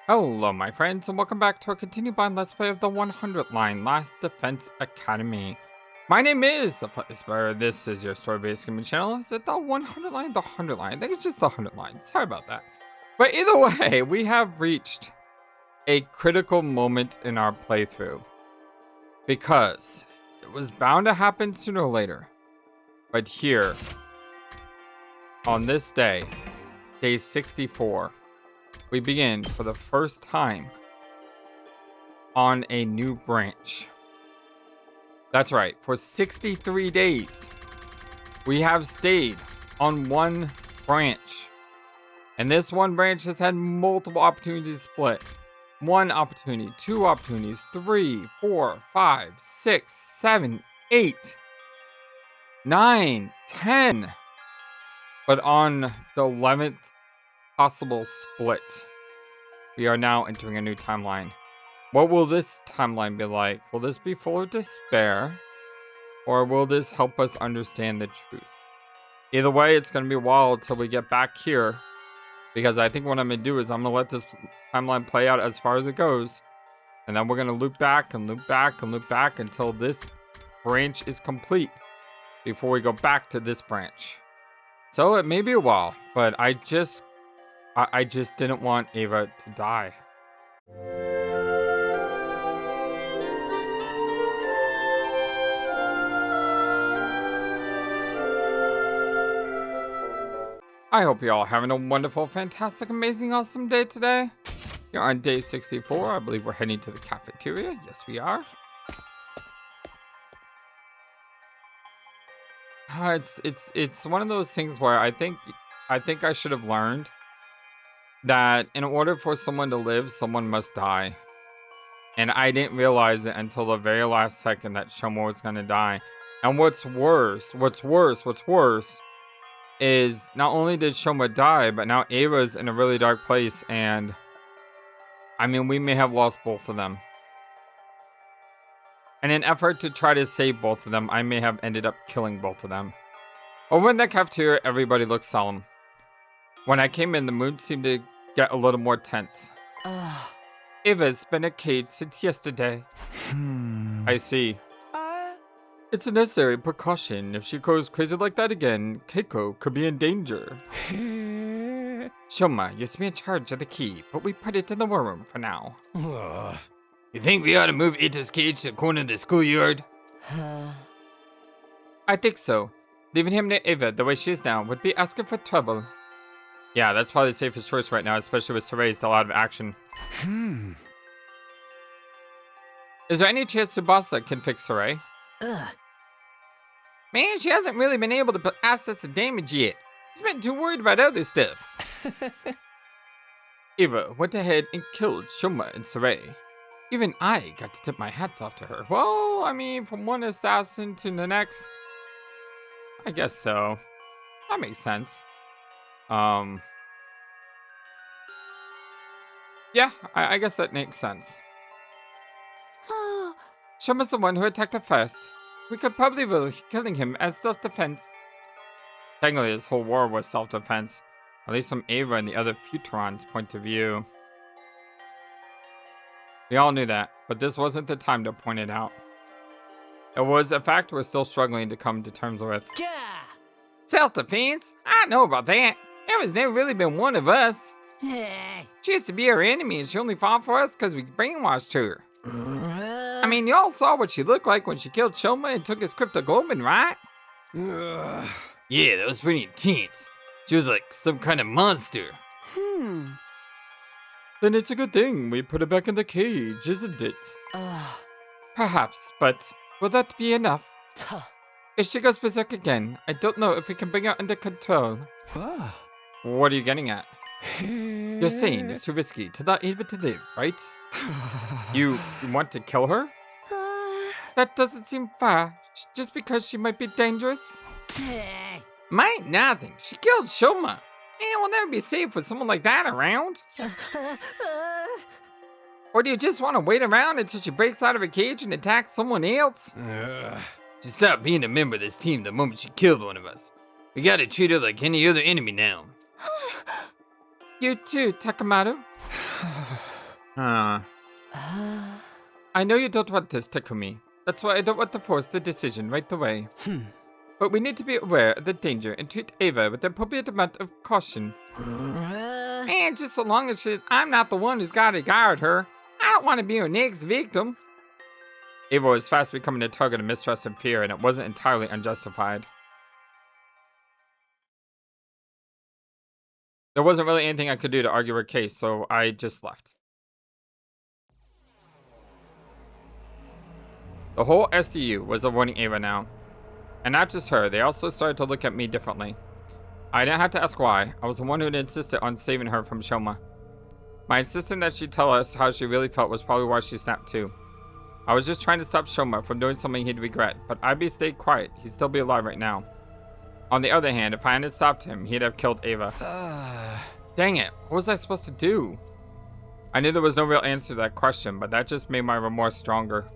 Hello my friends and welcome back to our continued blind let's play of the 100 line Last Defense Academy. My name is the FlightlessBird. This is your story-based gaming channel. Is it the 100 line? The 100 line? I think it's just the 100 line. Sorry about that. But either way, we have reached a critical moment in our playthrough. Because it was bound to happen sooner or later. But here, on this day, day 64, we begin for the first time on a new branch. That's right, for 63 days, we have stayed on one branch. And this one branch has had multiple opportunities to split. 1 opportunity, 2 opportunities, 3, 4, 5, 6, 7, 8, 9, 10. But on the 11th possible split, we are now entering a new timeline. What will this timeline be like? Will this be full of despair? Or will this help us understand the truth? Either way, it's going to be a while until we get back here. Because I think what I'm going to do is I'm going to let this timeline play out as far as it goes. And then we're going to loop back and loop back and loop back until this branch is complete. Before we go back to this branch. So it may be a while, but I just didn't want Eva to die. I hope you're all having a wonderful, fantastic, amazing, awesome day today. You're on day 64. I believe we're heading to the cafeteria. Yes, we are. It's one of those things where I think I should have learned that in order for someone to live, someone must die. And I didn't realize it until the very last second that Shoma was gonna die. And what's worse is not only did Shoma die, but now Eva's in a really dark place, and I mean, we may have lost both of them. In an effort to try to save both of them, I may have ended up killing both of them. Over in the cafeteria, everybody looked solemn. When I came in, the mood seemed to get a little more tense. Eva's been in a cage since yesterday. I see. It's a necessary precaution. If she goes crazy like that again, Keiko could be in danger. Shoma used to be in charge of the key, but we put it in the war room for now. You think we ought to move Ito's cage to the corner of the schoolyard? I think so. Leaving him near Eva the way she is now would be asking for trouble. Yeah, that's probably the safest choice right now, especially with Sirei still out of action. Is there any chance Tsubasa can fix Sirei? Man, she hasn't really been able to put assets to damage yet. She's been too worried about other stuff. Eva went ahead and killed Shoma and Sirei. Even I got to tip my hat off to her. Well, I mean, from one assassin to the next. I guess so. That makes sense. Yeah, I guess that makes sense. Shoma's the one who attacked her first. We could probably rule killing him as self-defense. Technically, this whole war was self-defense. At least from Eva and the other Futurons' point of view. We all knew that, but this wasn't the time to point it out. It was a fact we're still struggling to come to terms with. Self-defense? I know about that. Eva's never really been one of us. She used to be our enemy and she only fought for us because we brainwashed her. I mean, you all saw what she looked like when she killed Shoma and took his cryptoglobin, right? Yeah, that was pretty intense. She was like some kind of monster. Then it's a good thing we put her back in the cage, isn't it? Perhaps, but will that be enough? If she goes berserk again, I don't know if we can bring her under control. What are you getting at? You're saying it's too risky to not able to live, right? You want to kill her? That doesn't seem fair. Just because she might be dangerous? Might nothing. She killed Shoma. And we'll never be safe with someone like that around. Or do you just want to wait around until she breaks out of her cage and attacks someone else? She stopped being a member of this team the moment she killed one of us. We gotta treat her like any other enemy now. You too, Takamaro. I know you don't want this, Takumi. That's why I don't want to force the decision right away. But we need to be aware of the danger and treat Eva with the appropriate amount of caution. And just so long as I'm not the one who's got to guard her, I don't want to be her next victim. Eva was fast becoming a target of mistrust and fear, and it wasn't entirely unjustified. There wasn't really anything I could do to argue her case, so I just left. The whole SDU was avoiding Eva now. And not just her, they also started to look at me differently. I didn't have to ask why. I was the one who had insisted on saving her from Shoma. My insisting that she tell us how she really felt was probably why she snapped too. I was just trying to stop Shoma from doing something he'd regret, but I'd be stayed quiet. He'd still be alive right now. On the other hand, if I hadn't stopped him, he'd have killed Eva. Dang it, what was I supposed to do? I knew there was no real answer to that question, but that just made my remorse stronger.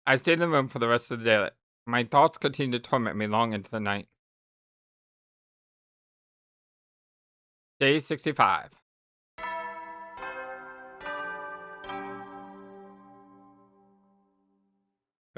I stayed in the room for the rest of the day. My thoughts continued to torment me long into the night. Day 65.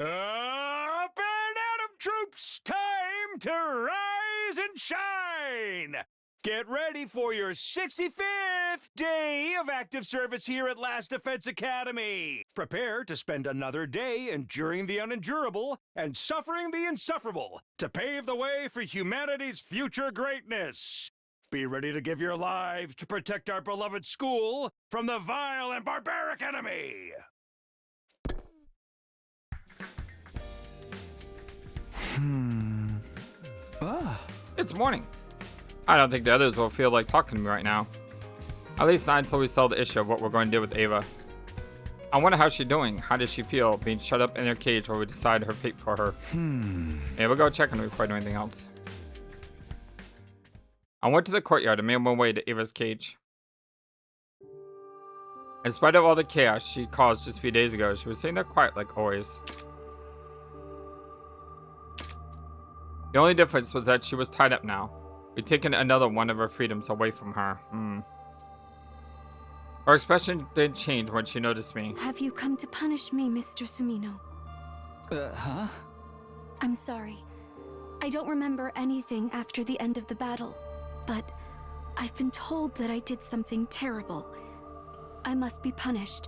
Up and at 'em, troops! Time to rise and shine! Get ready for your 65th day of active service here at Last Defense Academy. Prepare to spend another day enduring the unendurable and suffering the insufferable to pave the way for humanity's future greatness. Be ready to give your lives to protect our beloved school from the vile and barbaric enemy. It's morning. I don't think the others will feel like talking to me right now. At least not until we solve the issue of what we're going to do with Eva. I wonder how she's doing. How does she feel being shut up in her cage while we decide her fate for her? Yeah, we'll go check on her before I do anything else. I went to the courtyard and made my way to Eva's cage. In spite of all the chaos she caused just a few days ago, she was sitting there quiet like always. The only difference was that she was tied up now. We'd taken another one of her freedoms away from her. Her expression didn't change when she noticed me. Have you come to punish me, Mr. Sumino? Huh? I'm sorry. I don't remember anything after the end of the battle, but I've been told that I did something terrible. I must be punished.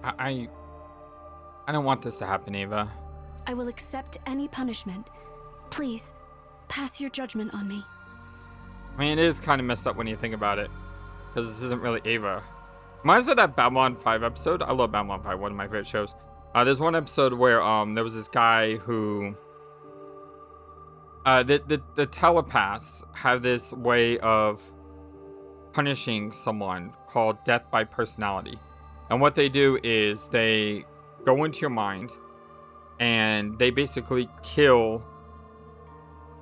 I don't want this to happen, Eva. I will accept any punishment. Please, pass your judgment on me. I mean, it is kind of messed up when you think about it, because this isn't really Eva. Reminds me of that Babylon 5 episode. I love Babylon 5, one of my favorite shows. There's one episode where there was this guy who... The telepaths have this way of punishing someone called death by personality. And what they do is they go into your mind and they basically kill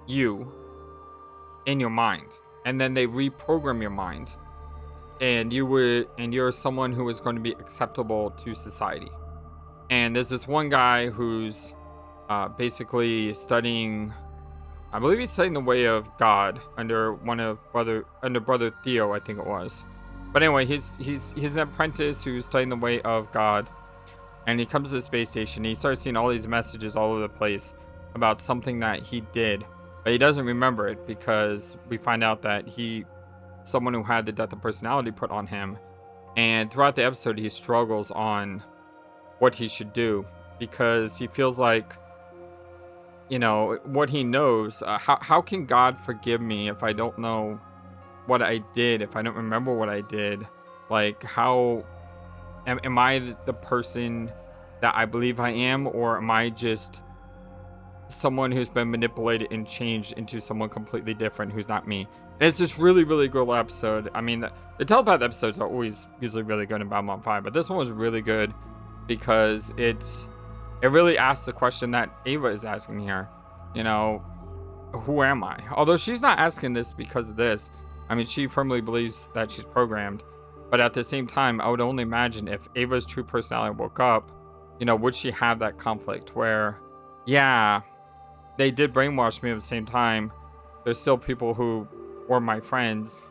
you in your mind, and then they reprogram your mind, and you're someone who is going to be acceptable to society. And there's this one guy who's basically studying, I believe he's studying the way of God under brother Theo, I think it was. But anyway, he's an apprentice who's studying the way of God. And he comes to the space station. He starts seeing all these messages all over the place about something that he did, but he doesn't remember it because we find out that someone who had the death of personality put on him. And throughout the episode, he struggles on what he should do because he feels like, you know, what he knows. How can God forgive me if I don't know what I did, if I don't remember what I did? Like, how... Am I the person that I believe I am, or am I just someone who's been manipulated and changed into someone completely different who's not me? And it's this really, really good episode. I mean, the telepath episodes are always usually really good in Babylon 5, but this one was really good because it really asks the question that Eva is asking here. You know, who am I? Although she's not asking this because of this. I mean, she firmly believes that she's programmed. But at the same time, I would only imagine if Ava's true personality woke up, you know, would she have that conflict where, yeah, they did brainwash me at the same time. There's still people who or my friends.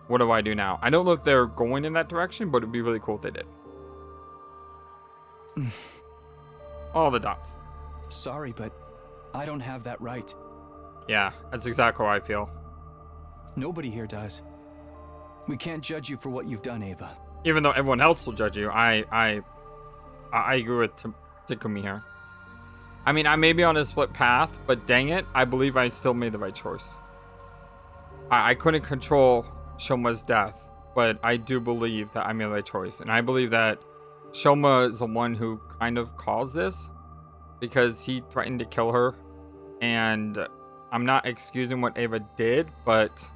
What do I do now? I don't know if they're going in that direction, but it'd be really cool if they did. All the dots. Sorry, but I don't have that right. Yeah, that's exactly how I feel. Nobody here does. We can't judge you for what you've done, Eva. Even though everyone else will judge you, I agree with Takumi here. I mean, I may be on a split path, but dang it, I believe I still made the right choice. I couldn't control Shoma's death, but I do believe that I made the right choice. And I believe that Shoma is the one who kind of caused this because he threatened to kill her. And I'm not excusing what Eva did, but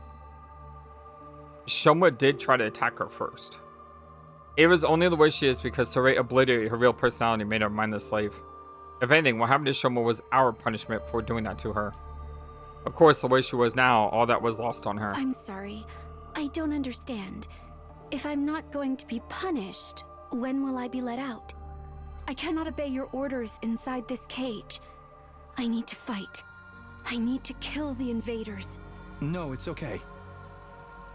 Shoma did try to attack her first. Eva's only the way she is because Sirei obliterated her real personality and made her a mindless slave. If anything, what happened to Shoma was our punishment for doing that to her. Of course, the way she was now, all that was lost on her. I'm sorry. I don't understand. If I'm not going to be punished, when will I be let out? I cannot obey your orders inside this cage. I need to fight. I need to kill the invaders. No, it's okay.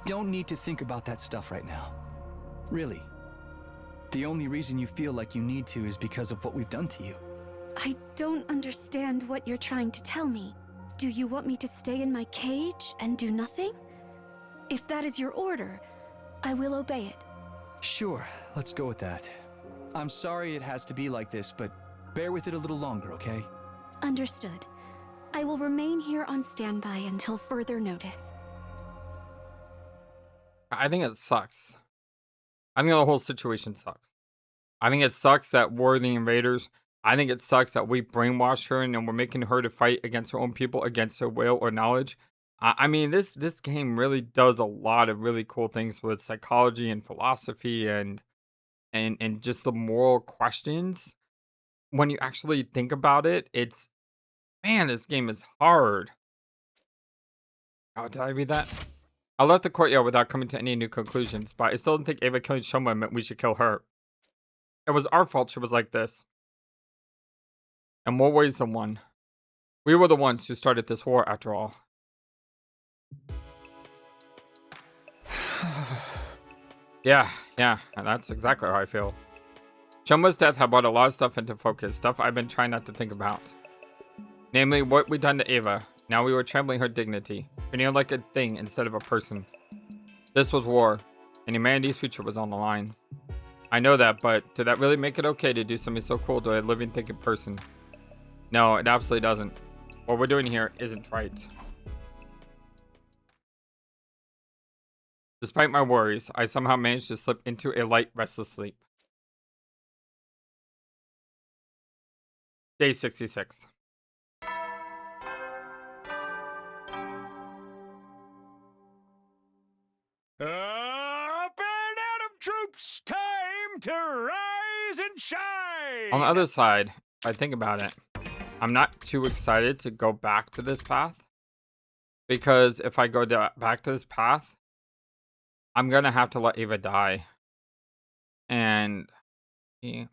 Don't need to think about that stuff right now. Really. The only reason you feel like you need to is because of what we've done to you. I don't understand what you're trying to tell me. Do you want me to stay in my cage and do nothing? If that is your order, I will obey it. Sure, let's go with that. I'm sorry it has to be like this, but bear with it a little longer, okay? Understood. I will remain here on standby until further notice. I think it sucks. I think the whole situation sucks. I think it sucks that we're the invaders. I think it sucks that we brainwashed her and then we're making her to fight against her own people, against her will or knowledge. I mean, this game really does a lot of really cool things with psychology and philosophy and just the moral questions. When you actually think about it, it's, man, this game is hard. Oh, did I read that? I left the courtyard without coming to any new conclusions, but I still didn't think Eva killing Shoma meant we should kill her. It was our fault she was like this. In more ways than one. We were the ones who started this war, after all. Yeah, and that's exactly how I feel. Shoma's death had brought a lot of stuff into focus, stuff I've been trying not to think about. Namely, what we done to Eva. Now we were trampling her dignity, treating her like a thing instead of a person. This was war, and humanity's future was on the line. I know that, but did that really make it okay to do something so cool to a living, thinking person? No, it absolutely doesn't. What we're doing here isn't right. Despite my worries, I somehow managed to slip into a light, restless sleep. Day 66. Up and Adam troops, time to rise and shine! On the other side, if I think about it, I'm not too excited to go back to this path. Because if I go back to this path, I'm going to have to let Eva die. And yeah.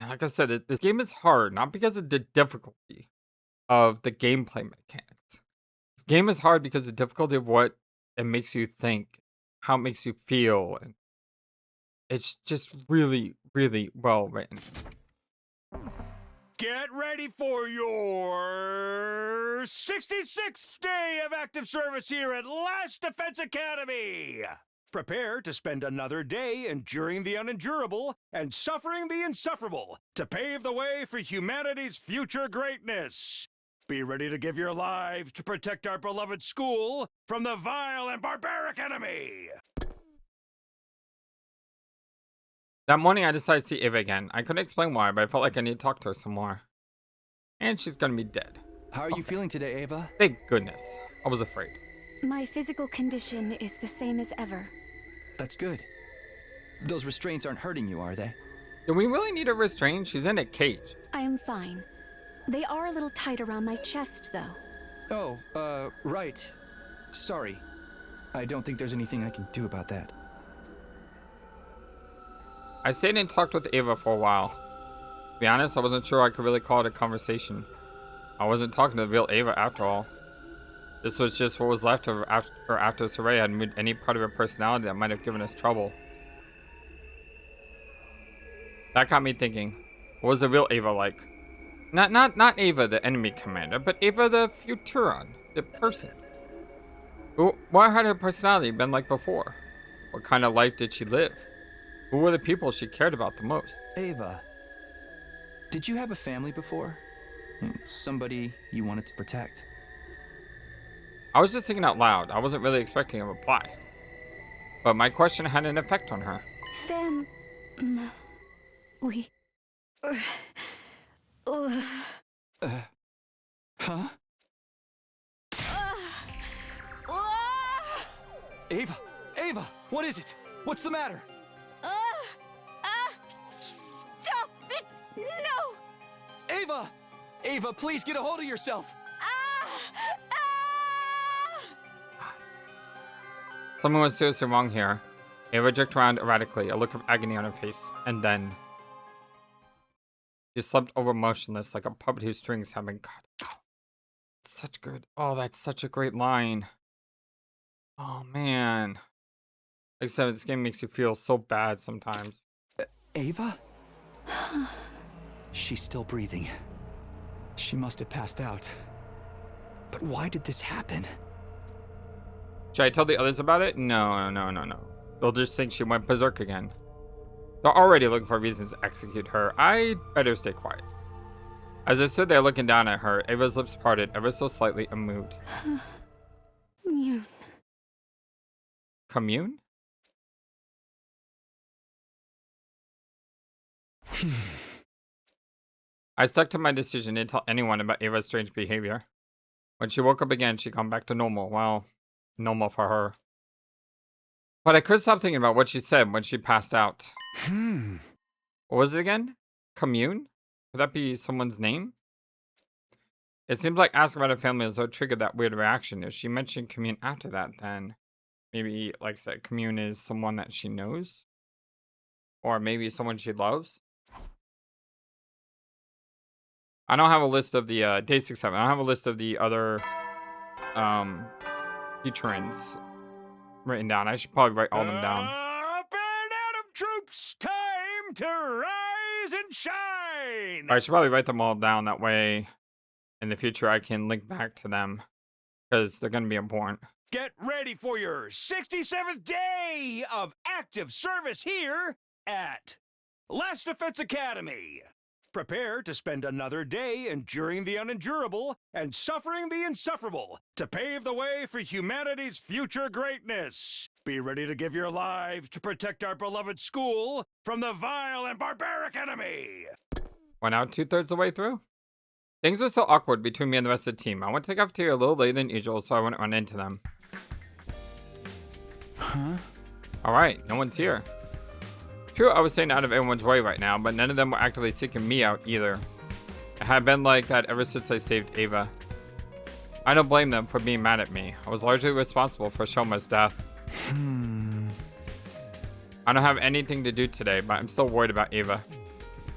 Like I said, this game is hard, not because of the difficulty of the gameplay mechanics. This game is hard because of the difficulty of what it makes you think, how it makes you feel. And it's just really, really well written. Get ready for your 66th day of active service here at Last Defense Academy. Prepare to spend another day enduring the unendurable and suffering the insufferable to pave the way for humanity's future greatness. Be ready to give your lives to protect our beloved school from the vile and barbaric enemy. That morning, I decided to see Eva again. I couldn't explain why, but I felt like I need to talk to her some more. And she's gonna be dead. How are you feeling today, Eva? Thank goodness. I was afraid. My physical condition is the same as ever. That's good. Those restraints aren't hurting you, are they? Do we really need a restraint? She's in a cage. I am fine. They are a little tight around my chest, though. Oh, right. Sorry. I don't think there's anything I can do about that. I stayed and talked with Eva for a while. To be honest, I wasn't sure I could really call it a conversation. I wasn't talking to the real Eva after all. This was just what was left of her after Sirei had moved any part of her personality that might have given us trouble. That got me thinking, what was the real Eva like? Not Eva, the enemy commander, but Eva the Futuron, the person. What had her personality been like before? What kind of life did she live? Who were the people she cared about the most? Eva, did you have a family before? Somebody you wanted to protect? I was just thinking out loud. I wasn't really expecting a reply. But my question had an effect on her. Huh? Eva, what is it? What's the matter? Stop it! No! Eva, please get a hold of yourself. Something was seriously wrong here. Eva jerked around erratically, a look of agony on her face, and then she slumped over motionless like a puppet whose strings have been cut. Such good. Oh, that's such a great line. Oh man. Like I said, this game makes you feel so bad sometimes. Eva? She's still breathing. She must have passed out. But why did this happen? Should I tell the others about it? No. They'll just think she went berserk again. They're already looking for reasons to execute her. I better stay quiet. As I stood there looking down at her, Eva's lips parted ever so slightly and moved. Kamyuhn. Kamyuhn? I stuck to my decision to tell anyone about Eva's strange behavior. When she woke up again, she'd gone back to normal. Well, normal for her. But I couldn't stop thinking about what she said when she passed out. What was it again? Kamyuhn? Could that be someone's name? It seems like asking about her family as though it triggered that weird reaction. If she mentioned Kamyuhn after that, then maybe, like I said, Kamyuhn is someone that she knows? Or maybe someone she loves? I don't have a list of the, Day 67. I don't have a list of the other, Futurans written down. I should probably write all of them down. Up and Adam troops, time to rise and shine! I should probably write them all down. That way, in the future, I can link back to them. Because they're going to be important. Get ready for your 67th day of active service here at Last Defense Academy. Prepare to spend another day enduring the unendurable and suffering the insufferable to pave the way for humanity's future greatness. Be ready to give your lives to protect our beloved school from the vile and barbaric enemy. We're now 2/3 the way through. Things were so awkward between me and the rest of the team. I went to the cafeteria a little later than usual, so I wouldn't run into them. Alright, no one's here. True, I was staying out of everyone's way right now, but none of them were actively seeking me out either. It had been like that ever since I saved Eva. I don't blame them for being mad at me. I was largely responsible for Shoma's death. I don't have anything to do today, but I'm still worried about Eva.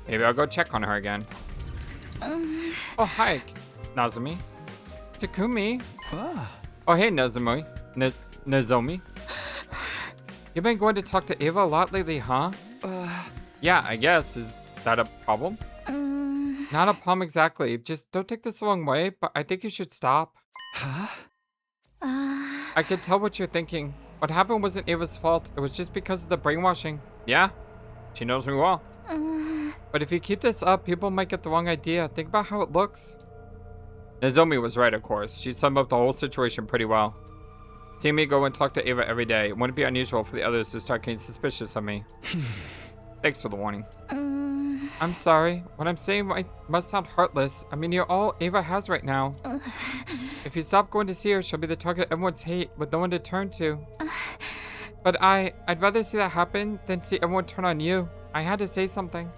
Maybe I'll go check on her again. Oh, hi, Nozomi. Takumi. Oh, hey, Nozomi. Nozomi. You've been going to talk to Eva a lot lately, huh? Yeah, I guess. Is that a problem? Not a problem exactly. Just don't take this the wrong way, but I think you should stop. I can tell what you're thinking. What happened wasn't Eva's fault. It was just because of the brainwashing. Yeah, she knows me well. But if you keep this up, people might get the wrong idea. Think about how it looks. Nozomi was right, of course. She summed up the whole situation pretty well. Seeing me go and talk to Eva every day, it wouldn't be unusual for the others to start getting suspicious of me. Thanks for the warning. I'm sorry. What I'm saying must sound heartless. I mean, you're all Eva has right now. If you stop going to see her, she'll be the target of everyone's hate with no one to turn to. But I'd rather see that happen than see everyone turn on you. I had to say something.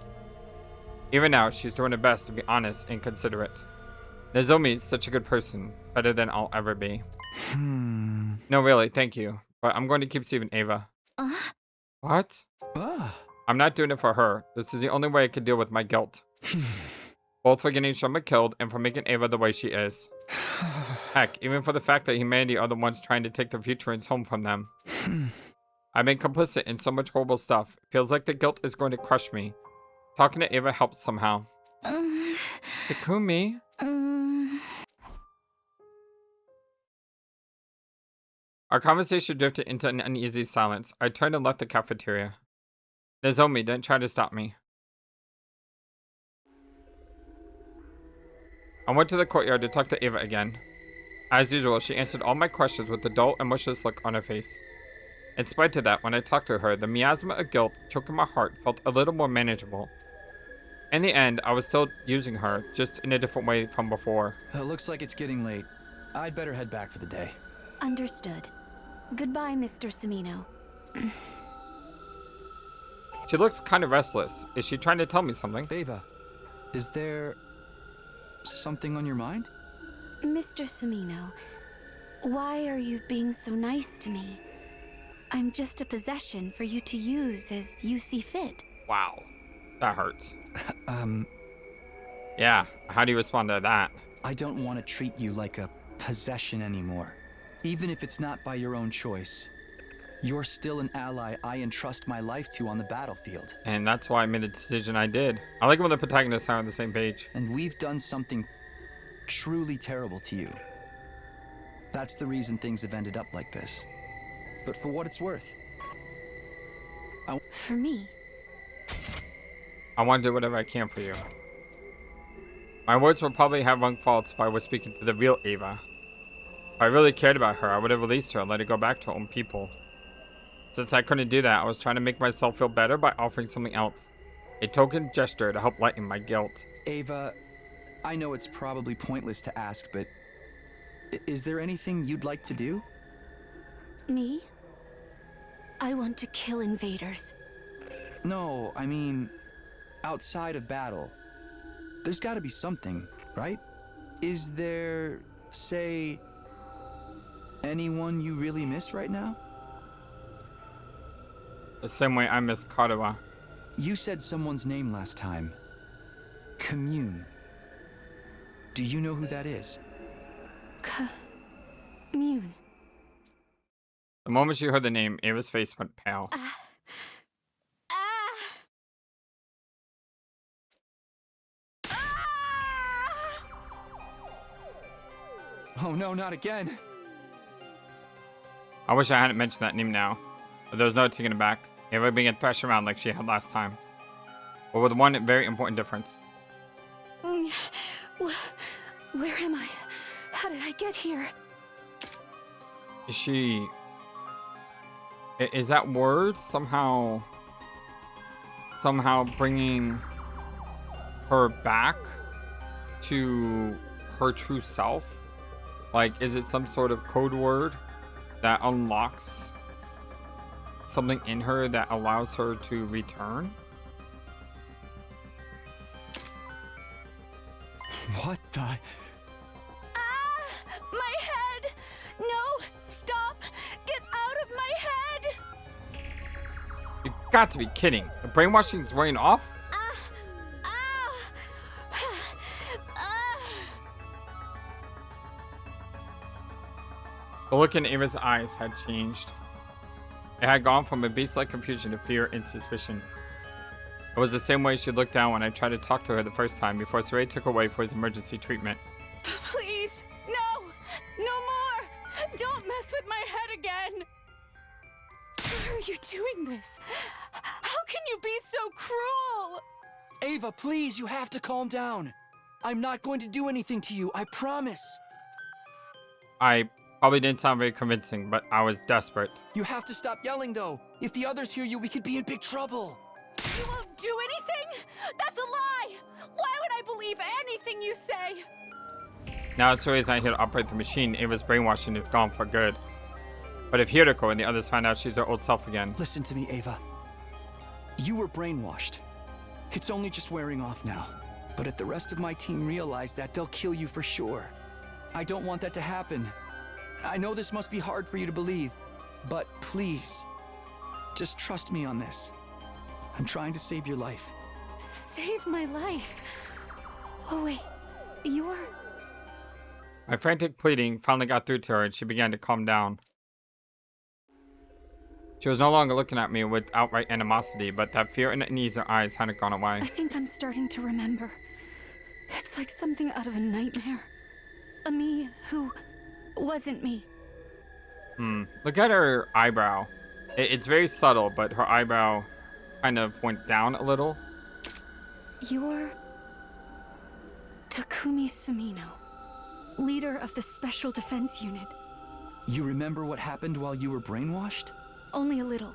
Even now, she's doing her best to be honest and considerate. Nozomi's such a good person, better than I'll ever be. No, really, thank you. But I'm going to keep saving Eva. What? I'm not doing it for her. This is the only way I can deal with my guilt. both for getting Shoma killed and for making Eva the way she is. Heck, even for the fact that humanity are the ones trying to take the futurans home from them. I've been complicit in so much horrible stuff. It feels like the guilt is going to crush me. Talking to Eva helps somehow. Takumi? Our conversation drifted into an uneasy silence. I turned and left the cafeteria. Nozomi didn't try to stop me. I went to the courtyard to talk to Eva again. As usual, she answered all my questions with a dull, emotionless look on her face. In spite of that, when I talked to her, the miasma of guilt choking my heart felt a little more manageable. In the end, I was still using her, just in a different way from before. Looks like it's getting late. I'd better head back for the day. Understood. Goodbye, Mr. Sumino. She looks kind of restless. Is she trying to tell me something? Eva, is there something on your mind? Mr. Sumino, why are you being so nice to me? I'm just a possession for you to use as you see fit. Wow. That hurts. Yeah, how do you respond to that? I don't want to treat you like a possession anymore. Even if it's not by your own choice. You're still an ally I entrust my life to on the battlefield. And that's why I made the decision I did. I like when the protagonists are on the same page. And we've done something truly terrible to you. That's the reason things have ended up like this. But for what it's worth. For me? I want to do whatever I can for you. My words would probably have rung false if I was speaking to the real Eva. If I really cared about her, I would have released her and let her go back to her own people. Since I couldn't do that, I was trying to make myself feel better by offering something else. A token gesture to help lighten my guilt. Eva, I know it's probably pointless to ask, but is there anything you'd like to do? Me? I want to kill invaders. No, I mean, outside of battle. There's gotta be something, right? Is there, say, anyone you really miss right now? The same way I miss Kotaro. You said someone's name last time. Kamyuhn. Do you know who that is? Kamyuhn. The moment she heard the name, Eva's face went pale. Oh no, not again. I wish I hadn't mentioned that name now. But there was no taking it back. Eva began thrashing around like she had last time. But with one very important difference. Where am I? How did I get here? Is she... Is that word somehow bringing her back to her true self? Like, is it some sort of code word that unlocks something in her that allows her to return? What the? My head! No! Stop! Get out of my head! You got to be kidding. The brainwashing is wearing off? The look in Eva's eyes had changed. It had gone from a beast-like confusion to fear and suspicion. It was the same way she looked down when I tried to talk to her the first time before Sirei took her away for his emergency treatment. Please, no! No more! Don't mess with my head again! Why are you doing this? How can you be so cruel? Eva, please, you have to calm down. I'm not going to do anything to you, I promise. I probably didn't sound very convincing, but I was desperate. You have to stop yelling, though. If the others hear you, we could be in big trouble. You won't do anything? That's a lie! Why would I believe anything you say? Now as Surei's not here to operate the machine, Eva's brainwashing is gone for good. But if Hiroko and the others find out she's her old self again... Listen to me, Eva. You were brainwashed. It's only just wearing off now. But if the rest of my team realize that, they'll kill you for sure. I don't want that to happen. I know this must be hard for you to believe, but please, just trust me on this. I'm trying to save your life. Save my life? Oh wait, you're... My frantic pleading finally got through to her and she began to calm down. She was no longer looking at me with outright animosity, but that fear and unease in her eyes hadn't gone away. I think I'm starting to remember. It's like something out of a nightmare. A me who wasn't me. Look at her eyebrow. It's very subtle, but her eyebrow kind of went down a little. You're... Takumi Sumino, leader of the Special Defense Unit. You remember what happened while you were brainwashed? Only a little.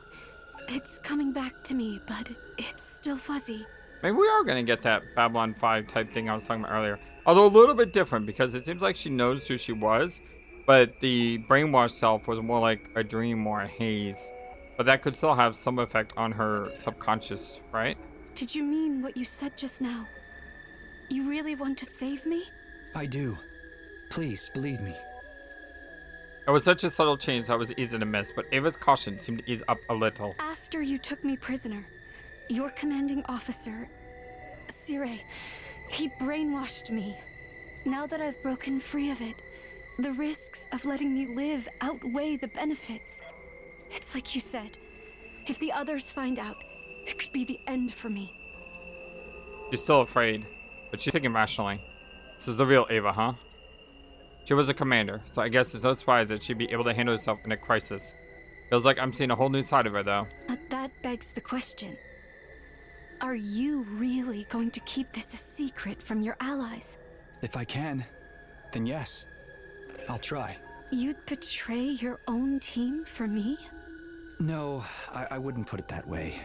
It's coming back to me, but it's still fuzzy. Maybe we are going to get that Babylon 5 type thing I was talking about earlier. Although a little bit different, because it seems like she knows who she was, but the brainwashed self was more like a dream or a haze. But that could still have some effect on her subconscious, right? Did you mean what you said just now? You really want to save me? I do. Please, believe me. It was such a subtle change that was easy to miss, but Eva's caution seemed to ease up a little. After you took me prisoner, your commanding officer, Sirei, he brainwashed me. Now that I've broken free of it, the risks of letting me live outweigh the benefits. It's like you said, if the others find out, it could be the end for me. She's still afraid, but she's thinking rationally. This is the real Eva, huh? She was a commander, so I guess it's no surprise that she'd be able to handle herself in a crisis. Feels like I'm seeing a whole new side of her, though. But that begs the question. Are you really going to keep this a secret from your allies? If I can, then yes. I'll try. You'd betray your own team for me? No, I wouldn't put it that way.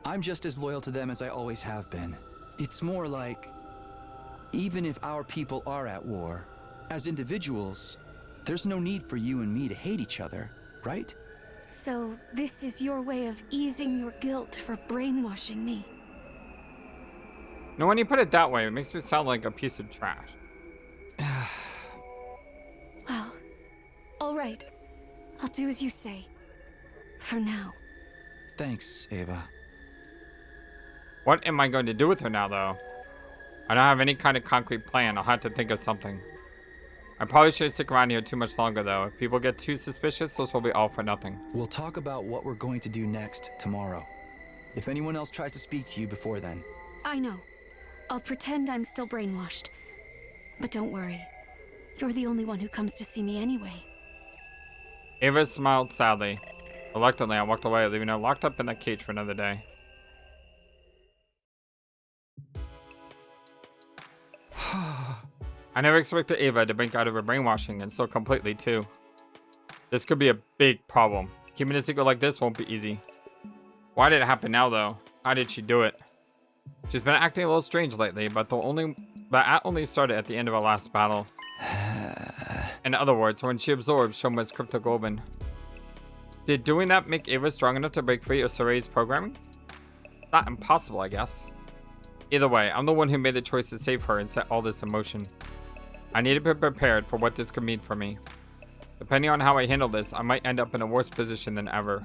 I'm just as loyal to them as I always have been. It's more like, even if our people are at war, as individuals, there's no need for you and me to hate each other, right? So this is your way of easing your guilt for brainwashing me. Now, when you put it that way, it makes me sound like a piece of trash. Well, all right. I'll do as you say. For now. Thanks, Eva. What am I going to do with her now, though? I don't have any kind of concrete plan. I'll have to think of something. I probably shouldn't stick around here too much longer, though. If people get too suspicious, this will be all for nothing. We'll talk about what we're going to do next tomorrow. If anyone else tries to speak to you before then. I know. I'll pretend I'm still brainwashed. But don't worry. You're the only one who comes to see me anyway. Eva smiled sadly. Reluctantly, I walked away, leaving her locked up in that cage for another day. I never expected Eva to break out of her brainwashing, and so completely too. This could be a big problem. Keeping a secret like this won't be easy. Why did it happen now, though? How did she do it? She's been acting a little strange lately, but that only started at the end of our last battle. In other words, when she absorbed Shoma's cryptoglobin. Did doing that make Eva strong enough to break free of Sirei's programming? Not impossible, I guess. Either way, I'm the one who made the choice to save her and set all this in motion. I need to be prepared for what this could mean for me. Depending on how I handle this, I might end up in a worse position than ever.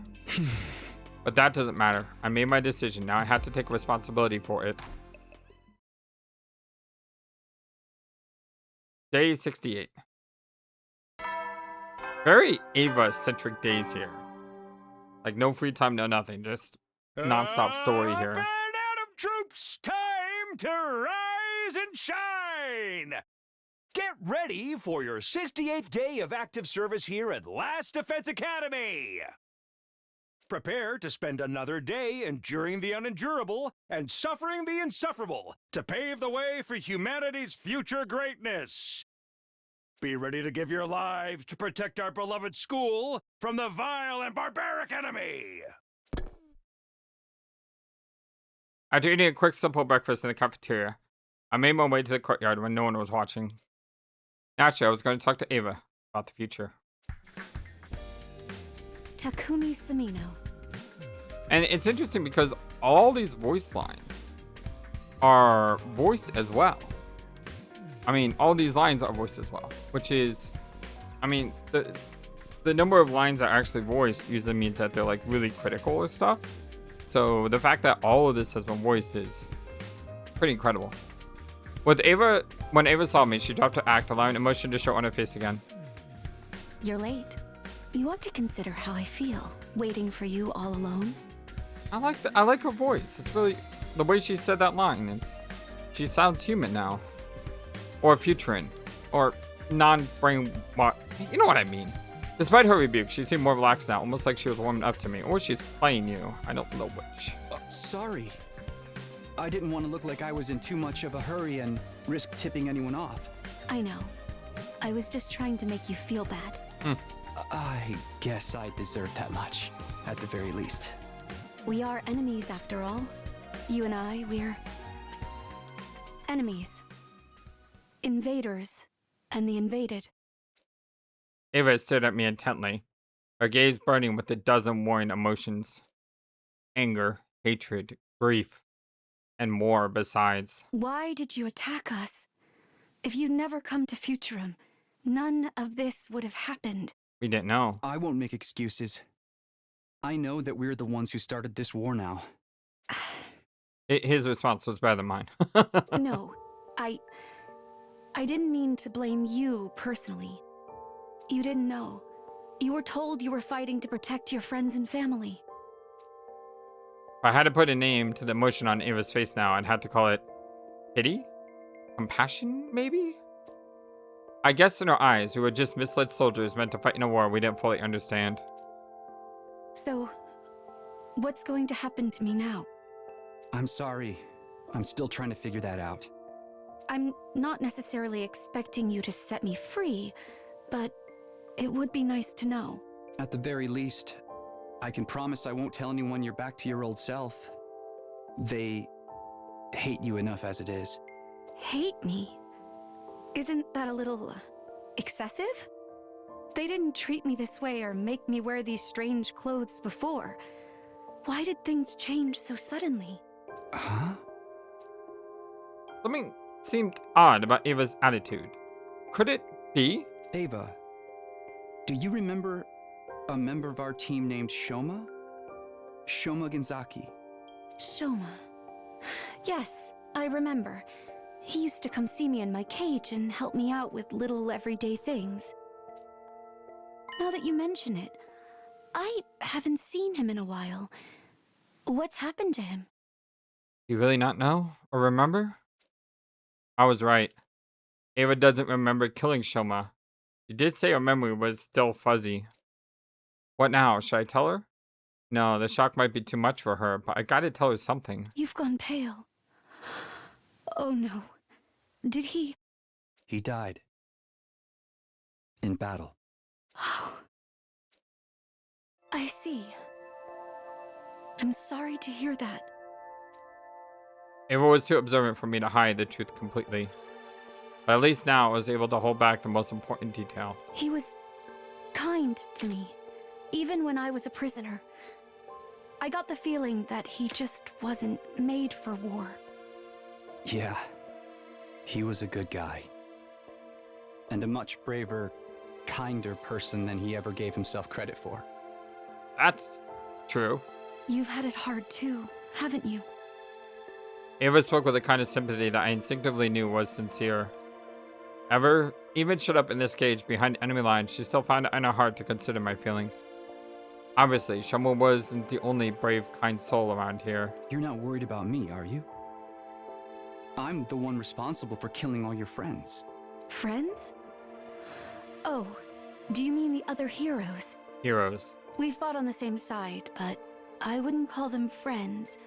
But that doesn't matter. I made my decision. Now I have to take responsibility for it. Day 68. Very Eva-centric days here. Like no free time, no nothing. Just non-stop story here. Up and Adam troops, time to rise and shine! Get ready for your 68th day of active service here at Last Defense Academy! Prepare to spend another day enduring the unendurable and suffering the insufferable to pave the way for humanity's future greatness. Be ready to give your lives to protect our beloved school from the vile and barbaric enemy! After eating a quick, simple breakfast in the cafeteria, I made my way to the courtyard when no one was watching. Naturally, I was going to talk to Eva about the future. Takumi Sumino. And it's interesting because all these voice lines are voiced as well. I mean, all these lines are voiced as well, which is, I mean, the number of lines that are actually voiced usually means that they're like really critical or stuff. So the fact that all of this has been voiced is pretty incredible. With Eva, when Eva saw me, she dropped her act, allowing emotion to show on her face again. You're late. You ought to consider how I feel, waiting for you all alone. I like her voice. It's really the way she said that line. She sounds human now, or futurin, or non-brain. You know what I mean. Despite her rebuke, she seemed more relaxed now, almost like she was warming up to me, or she's playing you. I don't know which. Sorry. I didn't want to look like I was in too much of a hurry and risk tipping anyone off. I know. I was just trying to make you feel bad. I guess I deserve that much, at the very least. We are enemies after all. You and I, we're enemies. Invaders and the invaded. Eva stared at me intently, her gaze burning with a dozen warring emotions. Anger, hatred, grief, and more besides. Why did you attack us? If you'd never come to Futurum, none of this would have happened. We didn't know. I won't make excuses. I know that we're the ones who started this war now. His response was better than mine. No, I didn't mean to blame you personally. You didn't know. You were told you were fighting to protect your friends and family. If I had to put a name to the emotion on Eva's face now, I'd have to call it pity? Compassion, maybe? I guess in her eyes, we were just misled soldiers meant to fight in a war we didn't fully understand. So, what's going to happen to me now? I'm sorry. I'm still trying to figure that out. I'm not necessarily expecting you to set me free, but it would be nice to know. At the very least, I can promise I won't tell anyone you're back to your old self. They hate you enough as it is. Hate me? Isn't that a little excessive? They didn't treat me this way or make me wear these strange clothes before. Why did things change so suddenly? Huh? Something seemed odd about Eva's attitude. Could it be? Eva, do you remember a member of our team named Shoma? Shoma Genzaki. Shoma. Yes, I remember. He used to come see me in my cage and help me out with little everyday things. Now that you mention it, I haven't seen him in a while. What's happened to him? You really not know or remember? I was right. Eva doesn't remember killing Shoma. She did say her memory was still fuzzy. What now? Should I tell her? No, the shock might be too much for her, but I gotta tell her something. You've gone pale. Oh no. Did he? He died. In battle. Oh. I see. I'm sorry to hear that. Eva was too observant for me to hide the truth completely. But at least now I was able to hold back the most important detail. He was kind to me, even when I was a prisoner. I got the feeling that he just wasn't made for war. Yeah. He was a good guy. And a much braver, kinder person than he ever gave himself credit for. That's true. You've had it hard too, haven't you? Eva spoke with a kind of sympathy that I instinctively knew was sincere. Even shut up in this cage behind enemy lines, she still found it in her heart to consider my feelings. Obviously, Shoma wasn't the only brave, kind soul around here. You're not worried about me, are you? I'm the one responsible for killing all your friends. Friends? Oh, do you mean the other heroes? Heroes. We fought on the same side, but I wouldn't call them friends.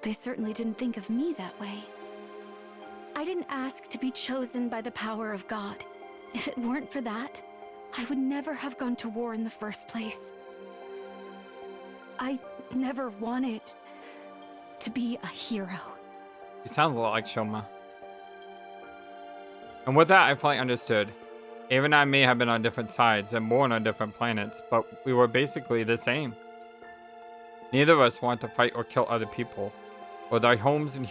They certainly didn't think of me that way. I didn't ask to be chosen by the power of God. If it weren't for that, I would never have gone to war in the first place. I never wanted to be a hero. She sounds a lot like Shoma. And with that, I finally understood. Eva and I may have been on different sides and born on different planets, but we were basically the same. Neither of us wanted to fight or kill other people. With our homes and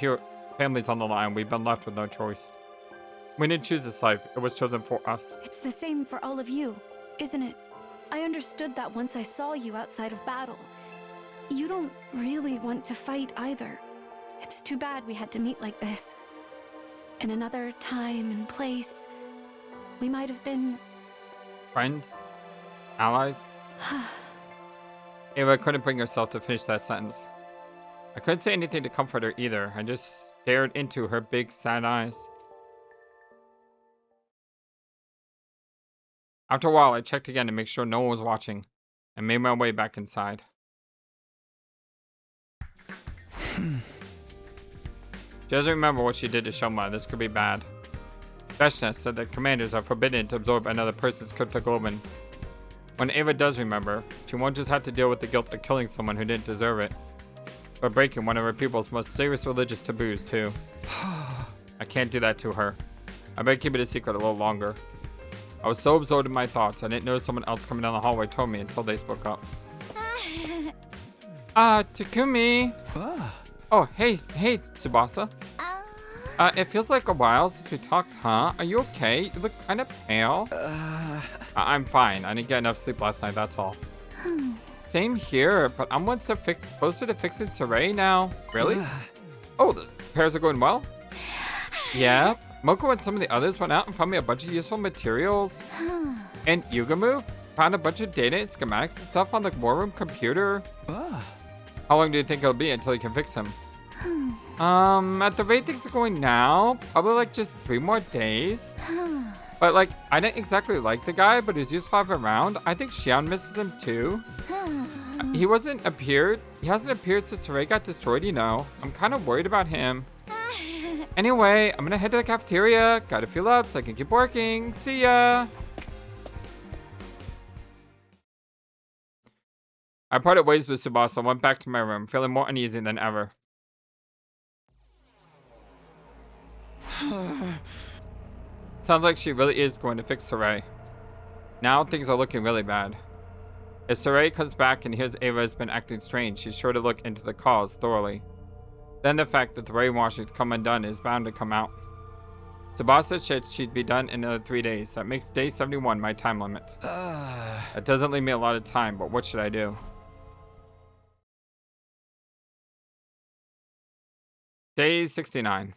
families on the line, we've been left with no choice. We didn't choose this life, it was chosen for us. It's the same for all of you, isn't it? I understood that once I saw you outside of battle. You don't really want to fight either. It's too bad we had to meet like this. In another time and place, we might have been... Friends? Allies? Eva couldn't bring herself to finish that sentence. I couldn't say anything to comfort her either. I just stared into her big, sad eyes. After a while, I checked again to make sure no one was watching, and made my way back inside. She doesn't remember what she did to Shoma. This could be bad. Veshna said that commanders are forbidden to absorb another person's cryptoglobin. When Eva does remember, she won't just have to deal with the guilt of killing someone who didn't deserve it, but breaking one of her people's most serious religious taboos, too. I can't do that to her. I better keep it a secret a little longer. I was so absorbed in my thoughts, I didn't know someone else coming down the hallway told me until they spoke up. Takumi! Oh, hey, Tsubasa. It feels like a while since we talked, huh? Are you okay? You look kind of pale. I'm fine. I didn't get enough sleep last night, that's all. Same here, but I'm one step closer to fixing Sirei now. Really? Oh, the repairs are going well? Yeah. Moko and some of the others went out and found me a bunch of useful materials. And Yugamu found a bunch of data and schematics and stuff on the war room computer. How long do you think it'll be until you can fix him? At the rate things are going now, probably like just 3 more days. But like, I didn't exactly like the guy, but he's useful to have around. I think Xian misses him too. He hasn't appeared since Sirei got destroyed, you know. I'm kind of worried about him. Anyway, I'm gonna head to the cafeteria. Gotta fuel up so I can keep working. See ya! I parted ways with Tsubasa and went back to my room, feeling more uneasy than ever. Sounds like she really is going to fix Sirei. Now things are looking really bad. If Sirei comes back and hears Eva has been acting strange, she's sure to look into the cause thoroughly. Then the fact that the brainwashing's come undone is bound to come out. Tsubasa said she'd be done in another 3 days. That makes day 71 my time limit. That doesn't leave me a lot of time, but what should I do? Day 69.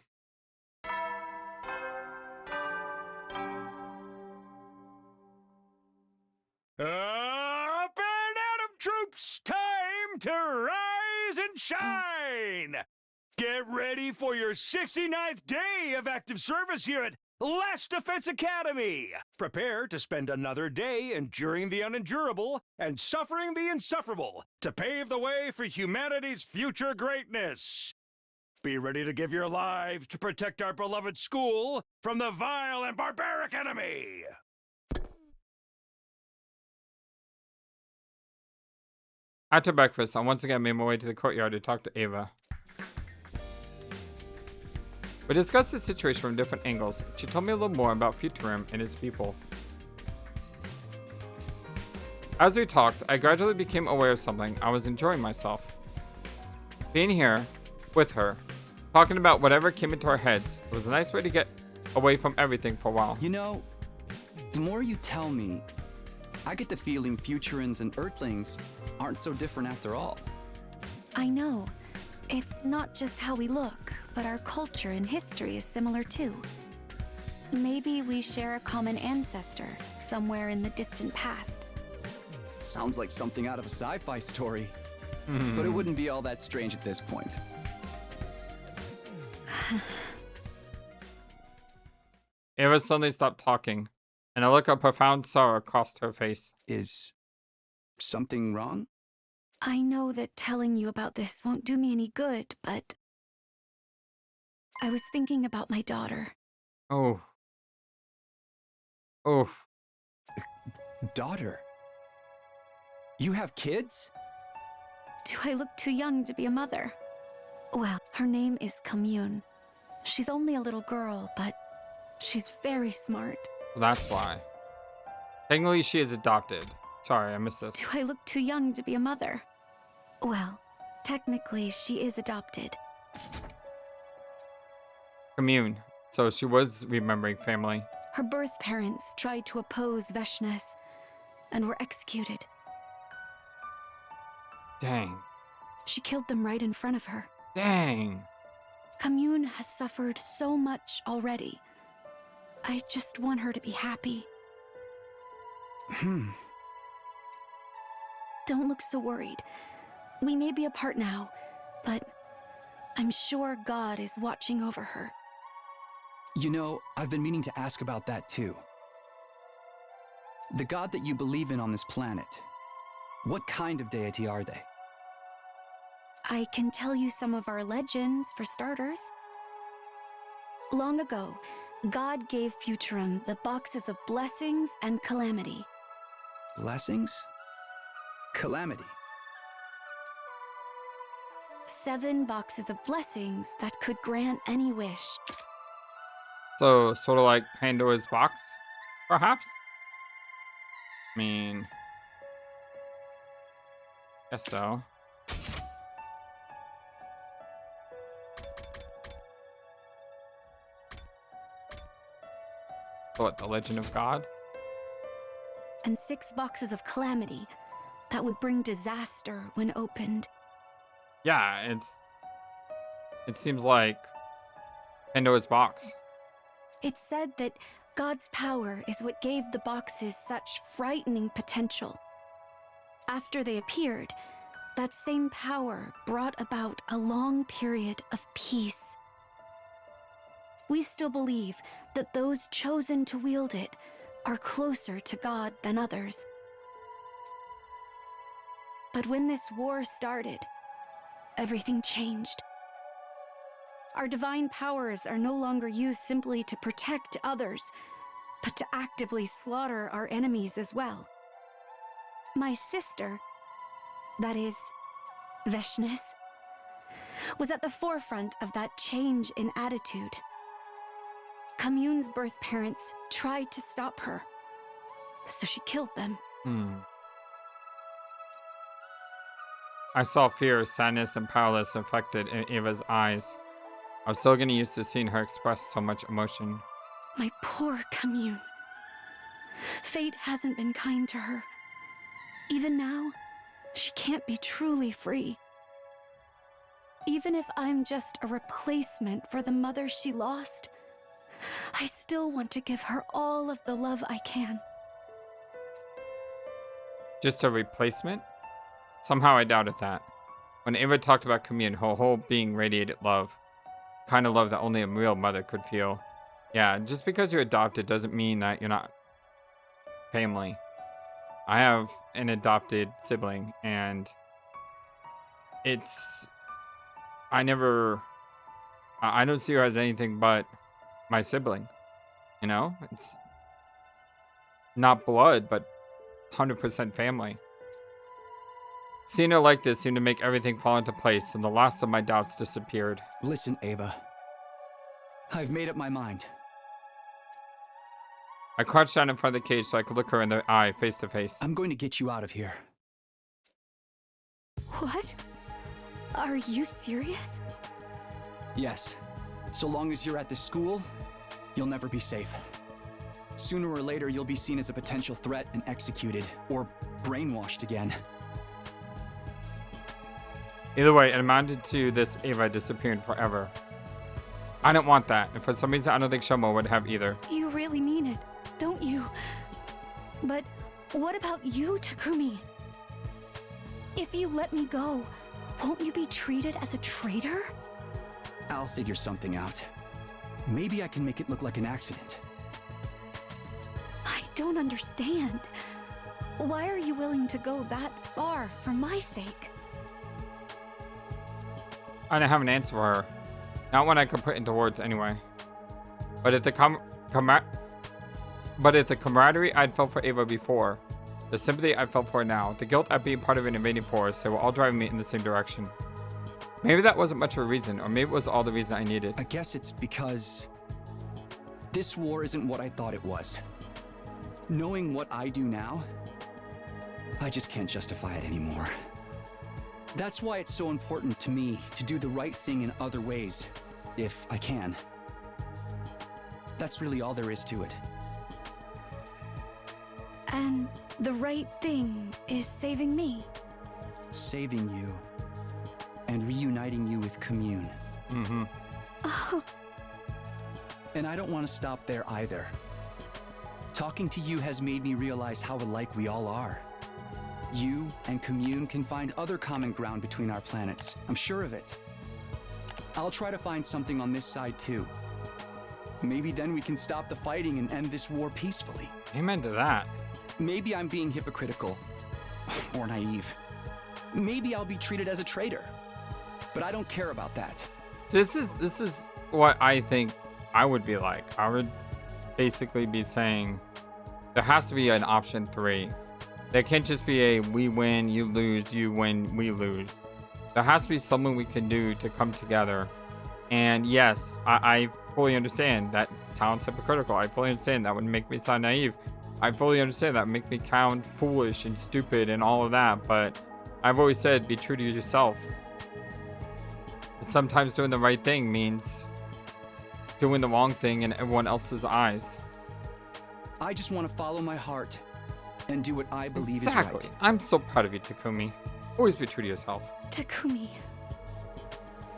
Up and Adam troops, time to rise and shine! Get ready for your 69th day of active service here at Last Defense Academy! Prepare to spend another day enduring the unendurable and suffering the insufferable to pave the way for humanity's future greatness. Be ready to give your lives to protect our beloved school from the vile and barbaric enemy! After breakfast, I once again made my way to the courtyard to talk to Eva. We discussed the situation from different angles. She told me a little more about Futurum and its people. As we talked, I gradually became aware of something. I was enjoying myself. Being here, with her, talking about whatever came into our heads, it was a nice way to get away from everything for a while. You know, the more you tell me, I get the feeling Futurans and Earthlings aren't so different after all. I know. It's not just how we look, but our culture and history is similar too. Maybe we share a common ancestor somewhere in the distant past. Sounds like something out of a sci-fi story. But it wouldn't be all that strange at this point. Eva suddenly stopped talking, and a look of profound sorrow crossed her face. Is something wrong? I know that telling you about this won't do me any good, but I was thinking about my daughter. Oh. Daughter? You have kids? Do I look too young to be a mother? Well, her name is Kamyuhn. She's only a little girl, but she's very smart. That's why. Technically, she is adopted. Sorry, I missed this. Do I look too young to be a mother? Well, technically, she is adopted. Kamyuhn. So she was remembering family. Her birth parents tried to oppose Veshna's and were executed. Dang. She killed them right in front of her. Dang. Kamyuhn has suffered so much already. I just want her to be happy. Don't look so worried. We may be apart now, but I'm sure God is watching over her. You know, I've been meaning to ask about that too. The god that you believe in on this planet, what kind of deity are they? I can tell you some of our legends, for starters. Long ago, God gave Futurum the boxes of blessings and calamity. Blessings? Calamity? 7 boxes of blessings that could grant any wish. So, sort of like Pandora's box, perhaps? I mean, guess so. What, the Legend of God? And 6 boxes of calamity that would bring disaster when opened. Yeah, it seems like Pandora's box. It's said that God's power is what gave the boxes such frightening potential. After they appeared, that same power brought about a long period of peace. We still believe that those chosen to wield it are closer to God than others. But when this war started, everything changed. Our divine powers are no longer used simply to protect others, but to actively slaughter our enemies as well. My sister, that is, Veshness, was at the forefront of that change in attitude. Kamyuhn's birth parents tried to stop her, so she killed them. I saw fear, sadness, and powerless reflected in Eva's eyes. I was still getting used to seeing her express so much emotion. My poor Kamyuhn. Fate hasn't been kind to her. Even now, she can't be truly free. Even if I'm just a replacement for the mother she lost, I still want to give her all of the love I can. Just a replacement? Somehow I doubted that. When Eva talked about Kamyuhn, her whole being radiated love. Kind of love that only a real mother could feel. Yeah, just because you're adopted doesn't mean that you're not family. I have an adopted sibling, and I don't see her as anything but my sibling. You know? It's not blood, but 100% family. Seeing her like this seemed to make everything fall into place, and the last of my doubts disappeared. Listen, Eva. I've made up my mind. I crouched down in front of the cage so I could look her in the eye, face to face. I'm going to get you out of here. What? Are you serious? Yes. So long as you're at this school, you'll never be safe. Sooner or later, you'll be seen as a potential threat and executed, or brainwashed again. Either way, it amounted to this Eva disappearing forever. I don't want that, and for some reason I don't think Shomo would have either. You really mean it, don't you? But what about you, Takumi? If you let me go, won't you be treated as a traitor? I'll figure something out. Maybe I can make it look like an accident. I don't understand. Why are you willing to go that far for my sake? I didn't have an answer for her. Not one I could put into words anyway. But if the camaraderie I'd felt for Eva before, the sympathy I felt for her now, the guilt at being part of an invading force, they were all driving me in the same direction. Maybe that wasn't much of a reason, or maybe it was all the reason I needed. I guess it's because this war isn't what I thought it was. Knowing what I do now, I just can't justify it anymore. That's why it's so important to me to do the right thing in other ways, if I can. That's really all there is to it. And the right thing is saving me. Saving you and reuniting you with Kamyuhn. And I don't want to stop there either. Talking to you has made me realize how alike we all are. You and Kamyuhn can find other common ground between our planets. I'm sure of it. I'll try to find something on this side too. Maybe then we can stop the fighting and end this war peacefully. Amen to that. Maybe I'm being hypocritical. Or naive. Maybe I'll be treated as a traitor. But I don't care about that. This is what I think I would be like. I would basically be saying there has to be an option 3. There can't just be a we win, you lose, you win, we lose. There has to be something we can do to come together. And yes, I fully understand that sounds hypocritical. I fully understand that would make me sound naive. I fully understand that would make me sound foolish and stupid and all of that. But I've always said, be true to yourself. Sometimes doing the right thing means doing the wrong thing in everyone else's eyes. I just want to follow my heart and do what I believe is Exactly. right. I'm so proud of you, Takumi. Always be true to yourself. Takumi,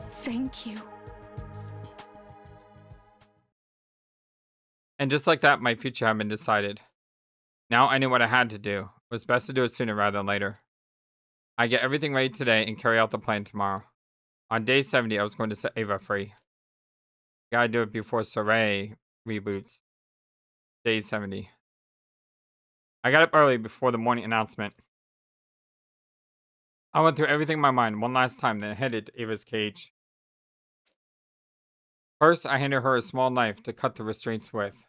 thank you. And just like that, my future had been decided. Now I knew what I had to do. It was best to do it sooner rather than later. I get everything ready today and carry out the plan tomorrow. On day 70, I was going to set Eva free. Gotta do it before Sirei reboots. Day 70. I got up early before the morning announcement. I went through everything in my mind one last time, then headed to Eva's cage. First, I handed her a small knife to cut the restraints with.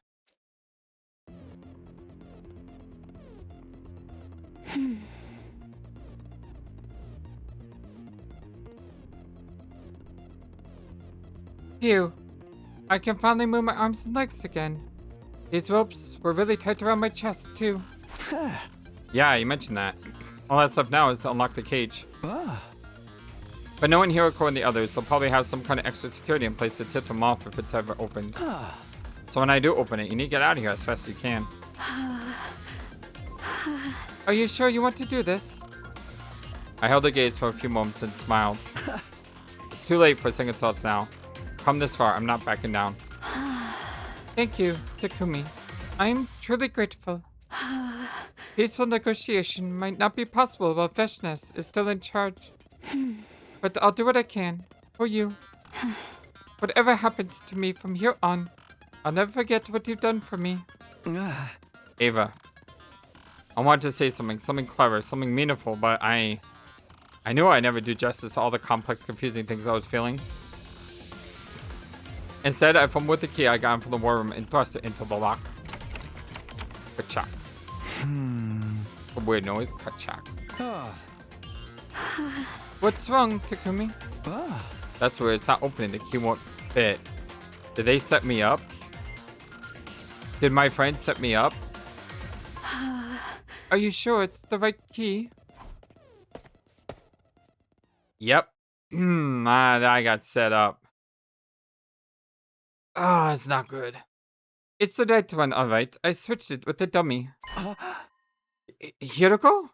Phew. I can finally move my arms and legs again. These ropes were really tight around my chest, too. Yeah, you mentioned that. All that's left now is to unlock the cage. But no one here according to the others, so I'll probably have some kind of extra security in place to tip them off if it's ever opened. So when I do open it, you need to get out of here as fast as you can. Are you sure you want to do this? I held her gaze for a few moments and smiled. It's too late for second thoughts now. Come this far, I'm not backing down. Thank you, Takumi. I am truly grateful. Peaceful negotiation might not be possible while Veshness is still in charge. But I'll do what I can for you. Whatever happens to me from here on, I'll never forget what you've done for me. Eva, I wanted to say something clever, something meaningful, but I knew I'd never do justice to all the complex, confusing things I was feeling. Instead, I fumbled with the key I got from the war room and thrust it into the lock. Ka-chak. A weird noise. Ka-chak. What's wrong, Takumi? That's weird. It's not opening. The key won't fit. Did they set me up? Did my friend set me up? Are you sure it's the right key? Yep. I got set up. It's not good. It's the right one, alright. I switched it with the dummy. Hiroko?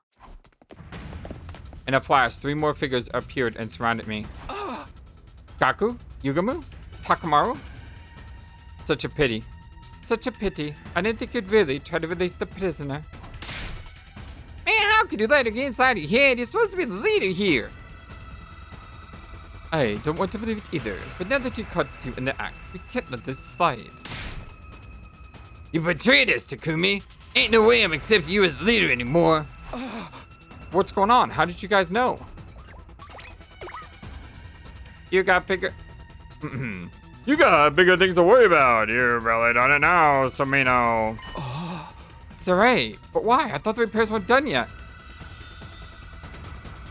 In a flash, 3 more figures appeared and surrounded me. Kaku? Yugamu? Takamaru? Such a pity. Such a pity. I didn't think you'd really try to release the prisoner. Man, how could you let her get inside your head? You're supposed to be the leader here. I don't want to believe it either, but now that you caught you in the act, we can't let this slide. You betrayed us, Takumi. Ain't no way I'm accepting you as the leader anymore. What's going on? How did you guys know? You got bigger... You got bigger things to worry about. You've really done it now, Sumino. Sirei, but why? I thought the repairs weren't done yet.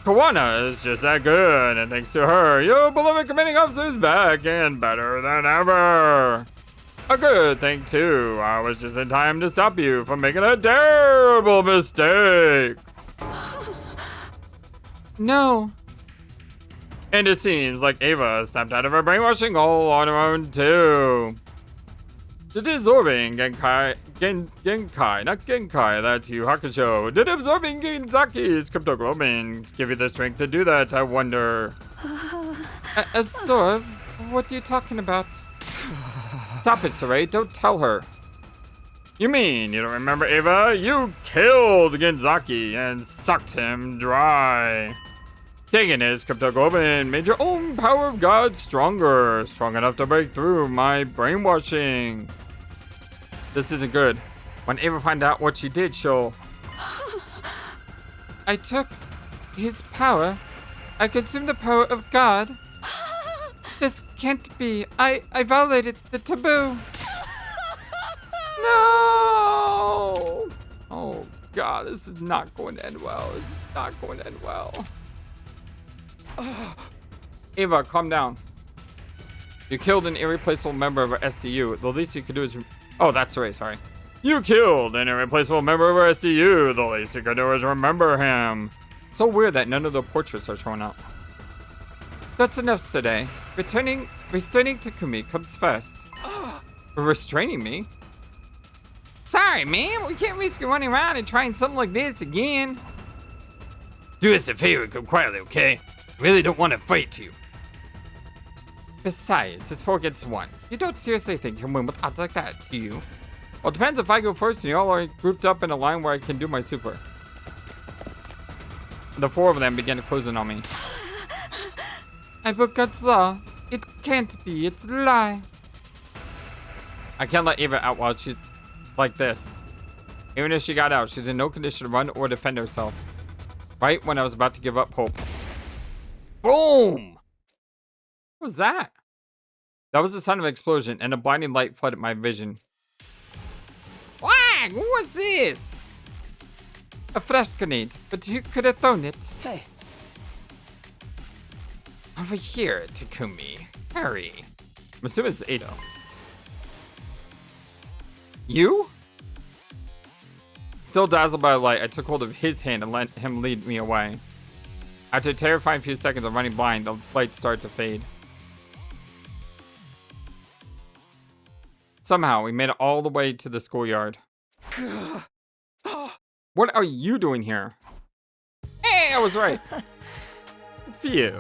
Kawana is just that good, and thanks to her, your beloved commanding officer is back and better than ever. A good thing, too. I was just in time to stop you from making a terrible mistake. No. And it seems like Eva snapped out of her brainwashing all on her own, too. Did absorbing Genkai, not Genkai, that's Yu Hakusho. Did absorbing Genzaki's cryptoglobin give you the strength to do that, I wonder? Absorb? What are you talking about? Stop it, Sirei. Don't tell her. You mean you don't remember Eva? You killed Genzaki and sucked him dry. Taking his crypto globe and made your own power of God stronger. Strong enough to break through my brainwashing. This isn't good. When Eva finds out what she did, she'll... I took his power. I consumed the power of God. This can't be. I violated the taboo. No! Oh, God, this is not going to end well. This is not going to end well. Eva, calm down. You killed an irreplaceable member of our SDU. The least you could do is... Oh, that's Sirei, sorry. You killed an irreplaceable member of our SDU. The least you could do is remember him. So weird that none of the portraits are showing up. That's enough today. Restraining Takumi comes first. Restraining me? Sorry, man. We can't risk you running around and trying something like this again. Do us a favor and come quietly, okay? I really don't want to fight you. Besides, it's 4 against 1. You don't seriously think you'll win with odds like that, do you? Well, it depends if I go first and you all are grouped up in a line where I can do my super. The 4 of them began closing on me. I broke God's law. It can't be. It's a lie. I can't let Eva out while she's like this. Even if she got out, she's in no condition to run or defend herself. Right when I was about to give up hope. Boom! What was that? That was the sound of an explosion, and a blinding light flooded my vision. Wag! What's this? A flash grenade, but you could have thrown it. Hey. Over here, Takumi. Hurry. I'm assuming it's Edo. You? Still dazzled by the light, I took hold of his hand and let him lead me away. After a terrifying few seconds of running blind, the light started to fade. Somehow, we made it all the way to the schoolyard. What are you doing here? Hey, I was right. Phew,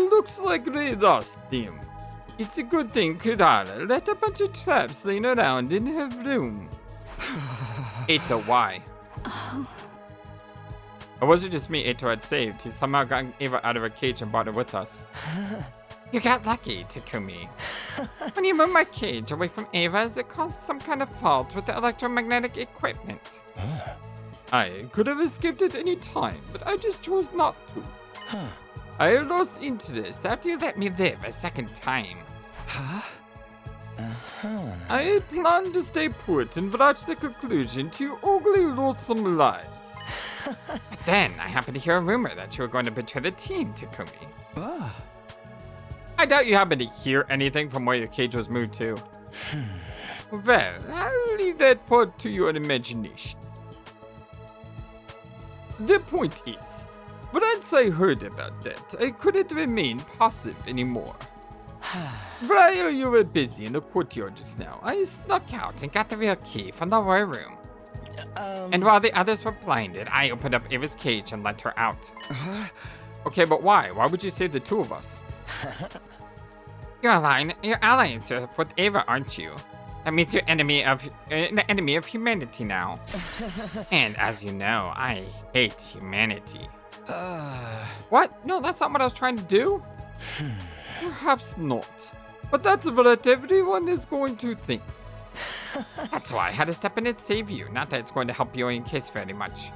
looks like they lost him. It's a good thing Kotaro let a bunch of traps laying around in her room. Eito, why? It wasn't just me Eito had saved. He somehow got Eva out of her cage and brought her with us. You got lucky, Takumi. When you moved my cage away from Eva's, it caused some kind of fault with the electromagnetic equipment. I could have escaped at any time, but I just chose not to. I lost interest after you let me live a second time. I planned to stay put and watch the conclusion to your ugly, loathsome lies. But then I happened to hear a rumor that you were going to betray the team, Takumi. I doubt you happened to hear anything from where your cage was moved to. Well, I'll leave that part to your imagination. The point is, once I heard about that, I couldn't remain passive anymore. While you were busy in the courtyard just now, I snuck out and got the real key from the war room. And while the others were blinded, I opened up Eva's cage and let her out. Okay, but why? Why would you save the 2 of us? You're allies with Eva, aren't you? That means you're an enemy of humanity now. And as you know, I hate humanity. What? No, that's not what I was trying to do. Perhaps not. But that's what everyone is going to think. That's why I had to step in and save you. Not that it's going to help you in case very much.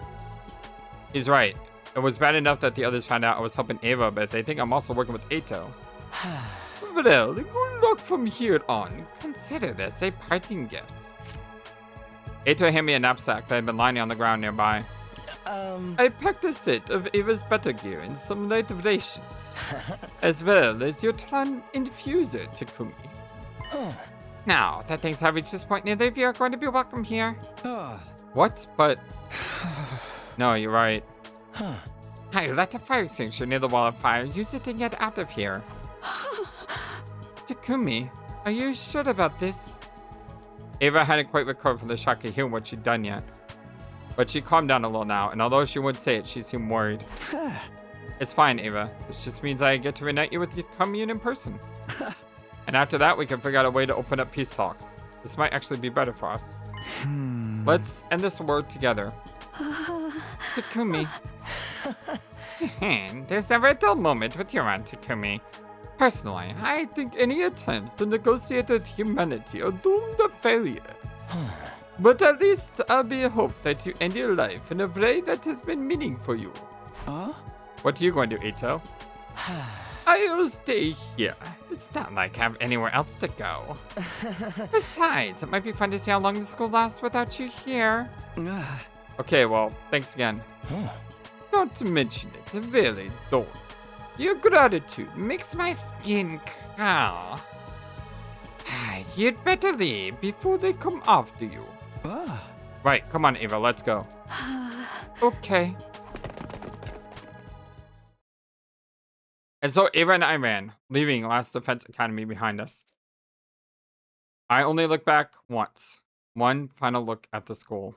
He's right. It was bad enough that the others found out I was helping Eva, but they think I'm also working with Eito. Well, good luck from here on. Consider this a parting gift. Eito handed me a knapsack that had been lying on the ground nearby. I packed a set of Eva's better gear and some light rations, as well as your Tron infuser, Takumi. Now that things have reached this point, neither of you are going to be welcome here. What? But... No, you're right. I left a fire extinguisher near the wall of fire. Use it and get out of here. Takumi, are you sure about this? Eva hadn't quite recovered from the shock of hearing what she'd done yet. But she calmed down a little now, and although she wouldn't say it, she seemed worried. It's fine, Eva. This just means I get to reunite you with your Kamyuhn in person. And after that, we can figure out a way to open up peace talks. This might actually be better for us. Let's end this word together. Takumi. There's never a dull moment with your aunt, Takumi. Personally, I think any attempts to negotiate with humanity are doomed to failure. But at least I'll be hope that you end your life in a way that has been meaning for you. What are you going to do, Ito? I'll stay here. It's not like I have anywhere else to go. Besides, it might be fun to see how long the school lasts without you here. Okay, well, thanks again. Don't mention it, really don't. Your gratitude makes my skin crawl. You'd better leave before they come after you. Right, come on, Eva, let's go. Okay. And so Eva and I ran, leaving Last Defense Academy behind us. I only looked back once. One final look at the school.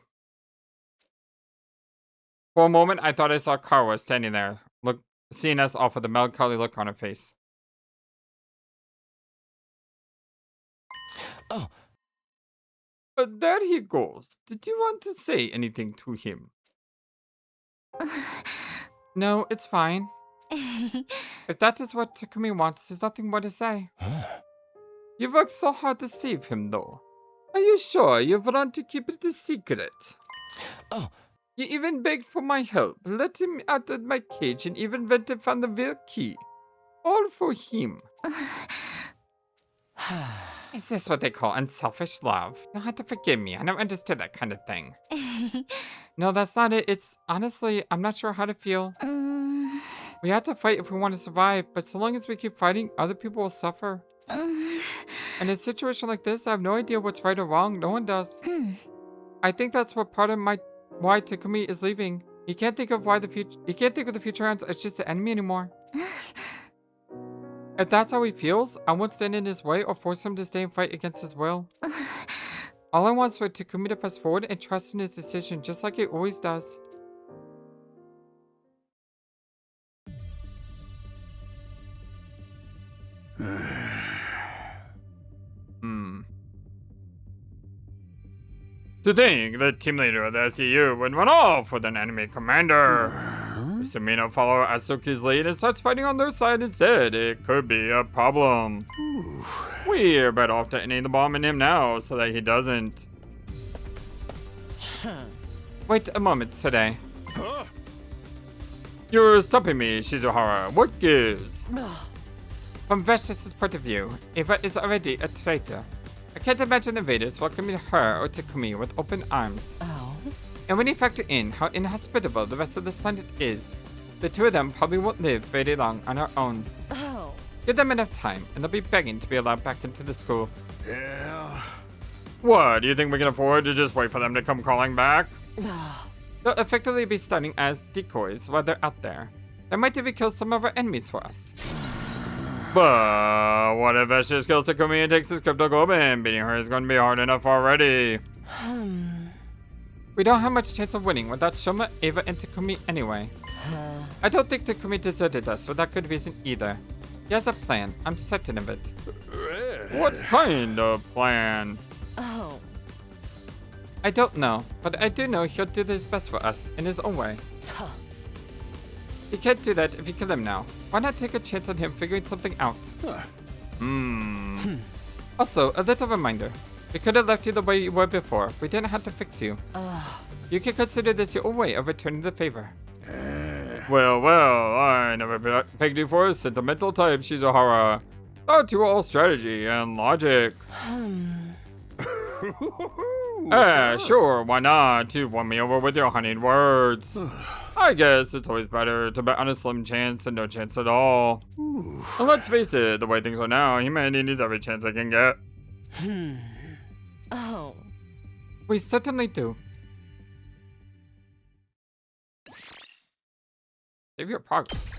For a moment, I thought I saw Kawa standing there, seeing us off with a melancholy look on her face. Oh. But there he goes. Did you want to say anything to him? No, it's fine. If that is what Takumi wants, there's nothing more to say. You worked so hard to save him, though. Are you sure you want to keep it a secret? Oh. You even begged for my help, let him out of my cage, and even went and found the real key. All for him. Is this what they call unselfish love? You'll have to forgive me. I never understood that kind of thing. No, that's not it. It's honestly, I'm not sure how to feel. We have to fight if we want to survive, but so long as we keep fighting, other people will suffer. In a situation like this, I have no idea what's right or wrong. No one does. I think that's what part of why Takumi is leaving. He can't think of the future ends as just an enemy anymore. If that's how he feels, I won't stand in his way or force him to stay and fight against his will. All I want is for Takumi to press forward and trust in his decision, just like he always does. To think the team leader of the SDU would run off with an enemy commander. If Sumino follows Asuki's lead and starts fighting on their side instead, it could be a problem. We're better off detonating the bomb in him now so that he doesn't. Wait a moment, Sirei. You're stopping me, Shizuhara. What gives? From Vestris' point of view, Eva is already a traitor. I can't imagine the invaders welcoming her or Takumi with open arms. And when you factor in how inhospitable the rest of this planet is, the two of them probably won't live very long on our own. Give them enough time, and they'll be begging to be allowed back into the school. Yeah. What, do you think we can afford to just wait for them to come crawling back? They'll effectively be starting as decoys while they're out there. They might even kill some of our enemies for us. But what if Vestris kills Takumi and takes his crypto globe in? Beating her is going to be hard enough already. We don't have much chance of winning without Shoma, Eva, and Takumi anyway. I don't think Takumi deserted us for that good reason either. He has a plan. I'm certain of it. What kind of plan? I don't know, but I do know he'll do his best for us in his own way. He can't do that if you kill him now. Why not take a chance on him figuring something out? Also, a little reminder. We could have left you the way you were before. We didn't have to fix you. You can consider this your own way of returning the favor. Well, I never pegged you for a sentimental type, Shizuhara. Thought you were all strategy and logic. Sure, why not? You've won me over with your honeyed words. I guess it's always better to bet on a slim chance than no chance at all. And let's face it, the way things are now, humanity needs every chance they can get. We certainly do. Save your progress.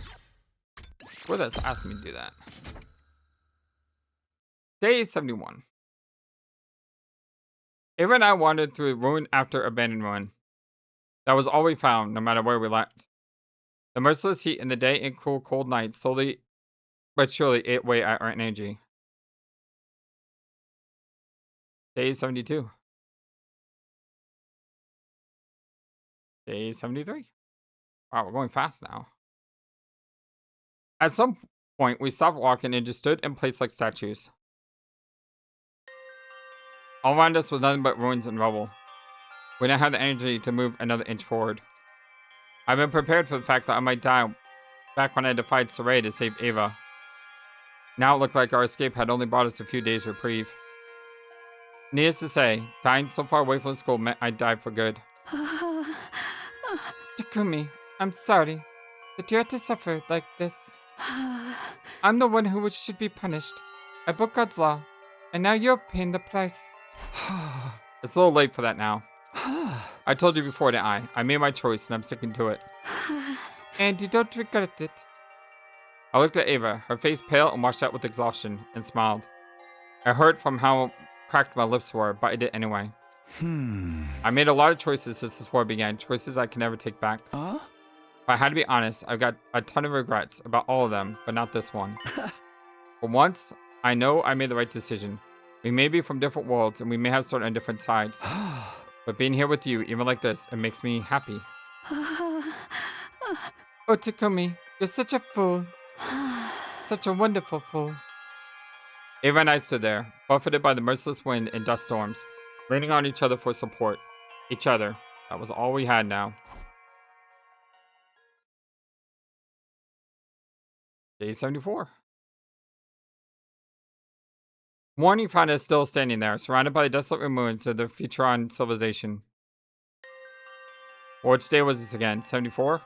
Where does ask me to do that? Day 71. Eva and I wandered through ruin after abandoned ruin. That was all we found, no matter where we left. The merciless heat in the day and cool, cold nights slowly but surely ate away at our energy. Day 72. Day 73. Wow, we're going fast now. At some point, we stopped walking and just stood in place like statues. All around us was nothing but ruins and rubble. We didn't have the energy to move another inch forward. I've been prepared for the fact that I might die back when I defied Sirei to save Eva. Now it looked like our escape had only brought us a few days' reprieve. Needless to say, dying so far away from the school meant I'd die for good. Takumi, I'm sorry that you had to suffer like this. I'm the one who should be punished. I broke God's law, and now you're paying the price. It's a little late for that now. I told you before, didn't I? I made my choice, and I'm sticking to it. And you don't regret it. I looked at Eva, her face pale and washed out with exhaustion, and smiled. I hurt from how cracked my lips were, but I did anyway. I made a lot of choices since this war began, choices I can never take back. If I had to be honest, I've got a ton of regrets about all of them, but not this one. For once, I know I made the right decision. We may be from different worlds, and we may have started on different sides. But being here with you, even like this, it makes me happy. Oh, Takumi, you're such a fool. Such a wonderful fool. Eva and I stood there, buffeted by the merciless wind and dust storms, leaning on each other for support. Each other. That was all we had now. Day 74. Morning found us still standing there, surrounded by the desolate ruins of the Futuron civilization. Which day was this again? 74?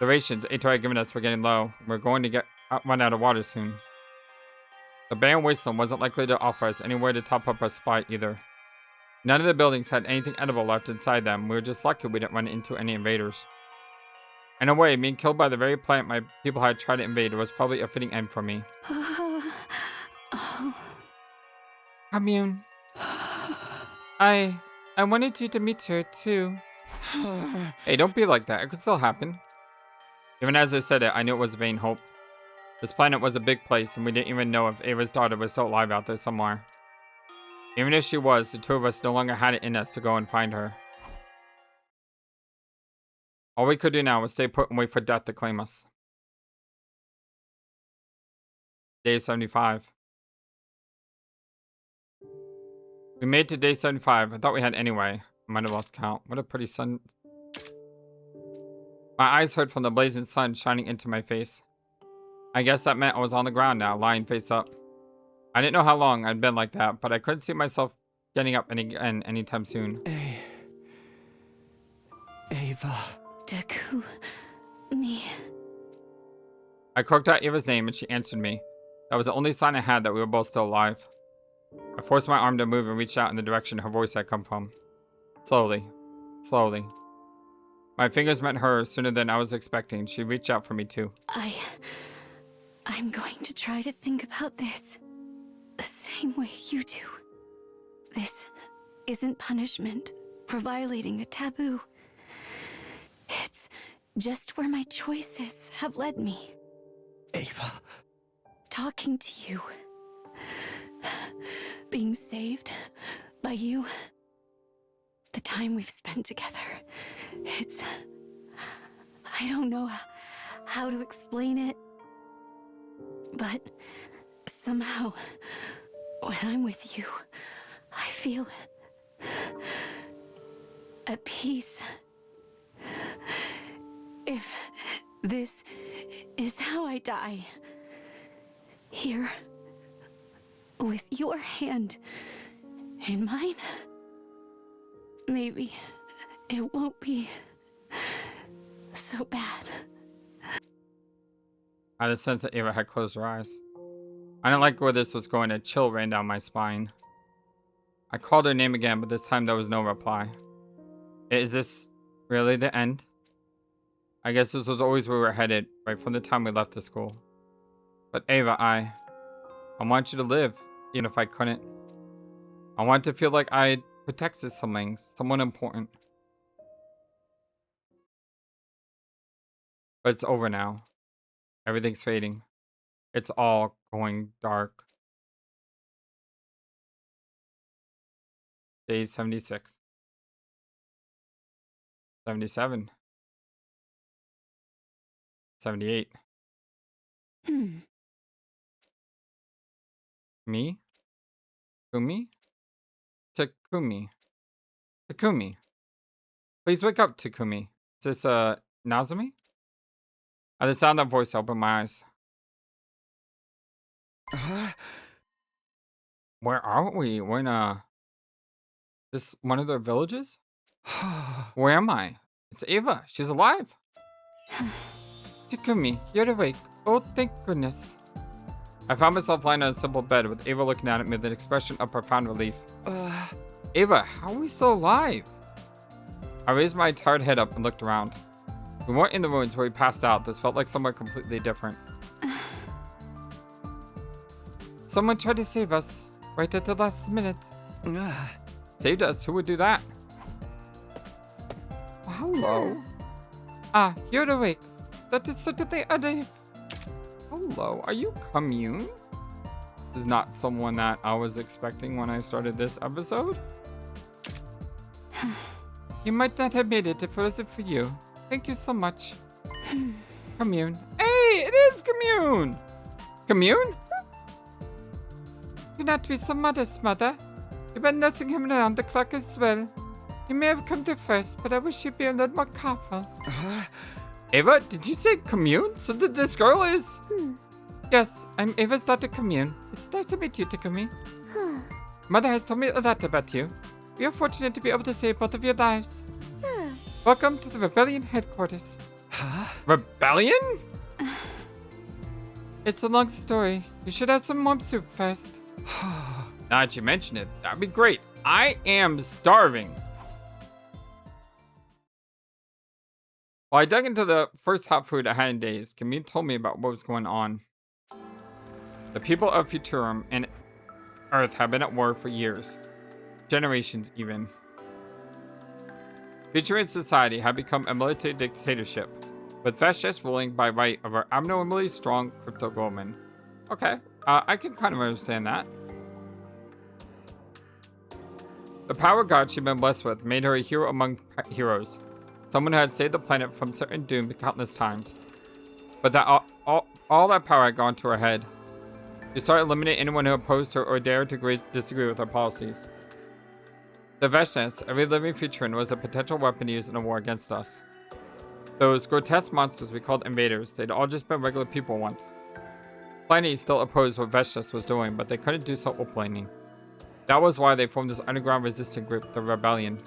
The rations Ato had given us were getting low. We're going to run out of water soon. The barren wasteland wasn't likely to offer us anywhere to top up our supply either. None of the buildings had anything edible left inside them. We were just lucky we didn't run into any invaders. In a way, being killed by the very planet my people had tried to invade was probably a fitting end for me. Kamyuhn. I wanted you to meet her too. Hey, don't be like that. It could still happen. Even as I said it, I knew it was a vain hope. This planet was a big place, and we didn't even know if Ava's daughter was still alive out there somewhere. Even if she was, the two of us no longer had it in us to go and find her. All we could do now was stay put and wait for death to claim us. Day 75. We made it to day 75. I thought we had anyway. I might have lost count. What a pretty sun. My eyes hurt from the blazing sun shining into my face. I guess that meant I was on the ground now, lying face up. I didn't know how long I'd been like that, but I couldn't see myself getting up again anytime soon. Eva. Takumi. I croaked out Eva's name and she answered me. That was the only sign I had that we were both still alive. I forced my arm to move and reached out in the direction her voice had come from. Slowly. Slowly. My fingers met hers sooner than I was expecting. She reached out for me too. I'm going to try to think about this the same way you do. This isn't punishment for violating a taboo. It's just where my choices have led me. Eva. Talking to you. Being saved by you. The time we've spent together. It's... I don't know how to explain it. But somehow, when I'm with you, I feel at peace. If this is how I die, here, with your hand in mine, maybe it won't be so bad. I had a sense that Eva had closed her eyes. I didn't like where this was going. A chill ran down my spine. I called her name again, but this time there was no reply. Is this really the end? I guess this was always where we were headed, right from the time we left the school. But Eva, I want you to live, even if I couldn't. I want to feel like I protected something, someone important. But it's over now. Everything's fading. It's all going dark. Day 76. 77. 78. Me? Kumi? Takumi. Takumi. Please wake up, Takumi. Is this, Nazumi? At the sound of that voice, I opened my eyes. Where are we? We're in, this one of their villages? Where am I? It's Eva. She's alive. Takumi, you're awake. Oh, thank goodness. I found myself lying on a simple bed with Eva looking at me with an expression of profound relief. Eva, how are we still alive? I raised my tired head up and looked around. We weren't in the ruins where we passed out. This felt like somewhere completely different. Someone tried to save us right at the last minute. Saved us? Who would do that? Hello. Ah, you're awake. That is certainly a relief. Hello, are you Kamyuhn? This is not someone that I was expecting when I started this episode. You might not have made it if it wasn't for you. Thank you so much. Kamyuhn. Hey, it is Kamyuhn! Kamyuhn? Do not be so modest, mother. You've been nursing him around the clock as well. You may have come there first, but I wish you'd be a little more careful. Eva, did you say Kamyuhn? So this girl is... Yes, I'm Eva's daughter Kamyuhn. It's nice to meet you, Takumi. Mother has told me a lot about you. We are fortunate to be able to save both of your lives. Welcome to the Rebellion headquarters. Rebellion? It's a long story. You should have some warm soup first. Now that you mention it, that'd be great. I am starving. While I dug into the first hot food I had in days, Kamyuhn told me about what was going on. The people of Futurum and Earth have been at war for years. Generations even. Futuran society had become a military dictatorship, with Vesh's ruling by right of our abnormally strong crypto Goldman. Okay, I can kind of understand that. The power god she'd been blessed with made her a hero among heroes, someone who had saved the planet from certain doom countless times. But that all that power had gone to her head. She started eliminating anyone who opposed her or dared to disagree with her policies. The Veshness, every living Futuran, was a potential weapon used in a war against us. Those grotesque monsters we called invaders, they'd all just been regular people once. Plenty still opposed what Veshness was doing, but they couldn't do so openly. That was why they formed this underground resistance group, the Rebellion.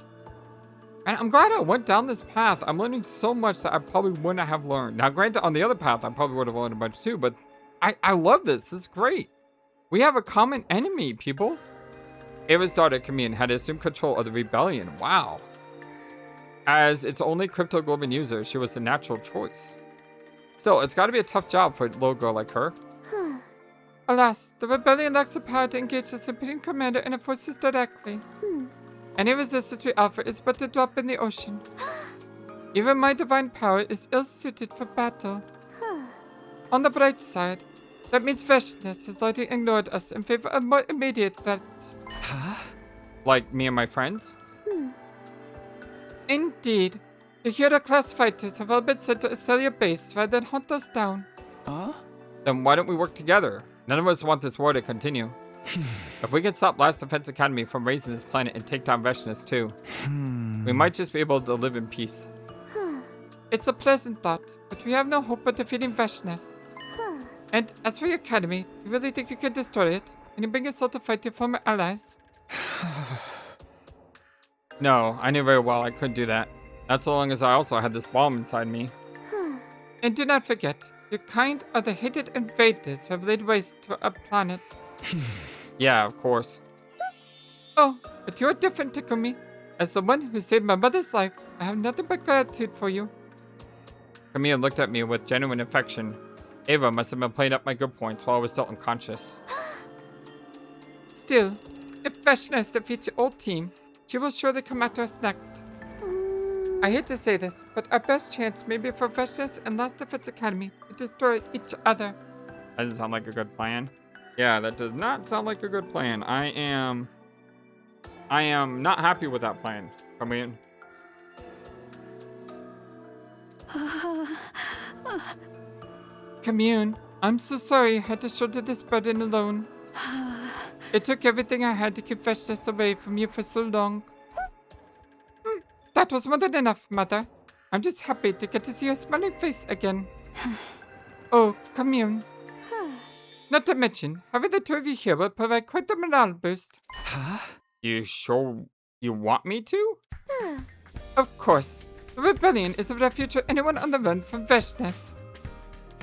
And I'm glad I went down this path. I'm learning so much that I probably wouldn't have learned. Now, granted, on the other path, I probably would have learned a bunch too, but I love this. This is great. We have a common enemy, people. Eva's daughter, Kamyuhn, had assumed control of the Rebellion. Wow. As its only crypto Globin user, she was the natural choice. Still, it's got to be a tough job for a little girl like her. Alas, the Rebellion lacks the power to engage the Supreme Commander and the forces directly. Any resistance we offer is but a drop in the ocean. Even my divine power is ill-suited for battle. On the bright side, that means Veshness has largely ignored us in favor of more immediate threats. Like me and my friends? Indeed. The Hero-class fighters have all been sent to a cellular base rather than hunt us down. Then why don't we work together? None of us want this war to continue. If we can stop Last Defense Academy from raising this planet and take down Veshness too, we might just be able to live in peace. It's a pleasant thought, but we have no hope of defeating Veshness. And as for your academy, do you really think you can destroy it? And you bring yourself to fight your former allies? No, I knew very well I couldn't do that. Not so long as I also had this bomb inside me. And do not forget, your kind are the hated invaders who have laid waste to our planet. Yeah, of course. Oh, but you are different, Takumi. As the one who saved my mother's life, I have nothing but gratitude for you. Kamyuhn looked at me with genuine affection. Eva must have been playing up my good points while I was still unconscious. Still, if Veshness defeats your old team, she will surely come after us next. I hate to say this, but our best chance may be for Veshness and Last Defense Academy to destroy each other. That doesn't sound like a good plan. Yeah, that does not sound like a good plan. I am I am not happy with that plan. Kamyuhn. Kamyuhn, I'm so sorry I had to shoulder this burden alone. It took everything I had to keep freshness away from you for so long. That was more than enough, Mother. I'm just happy to get to see your smiling face again. Oh, Kamyuhn. Not to mention, having the two of you here will provide quite the morale boost. Huh? You sure you want me to? Of course. The rebellion is a refuge for anyone on the run from freshness.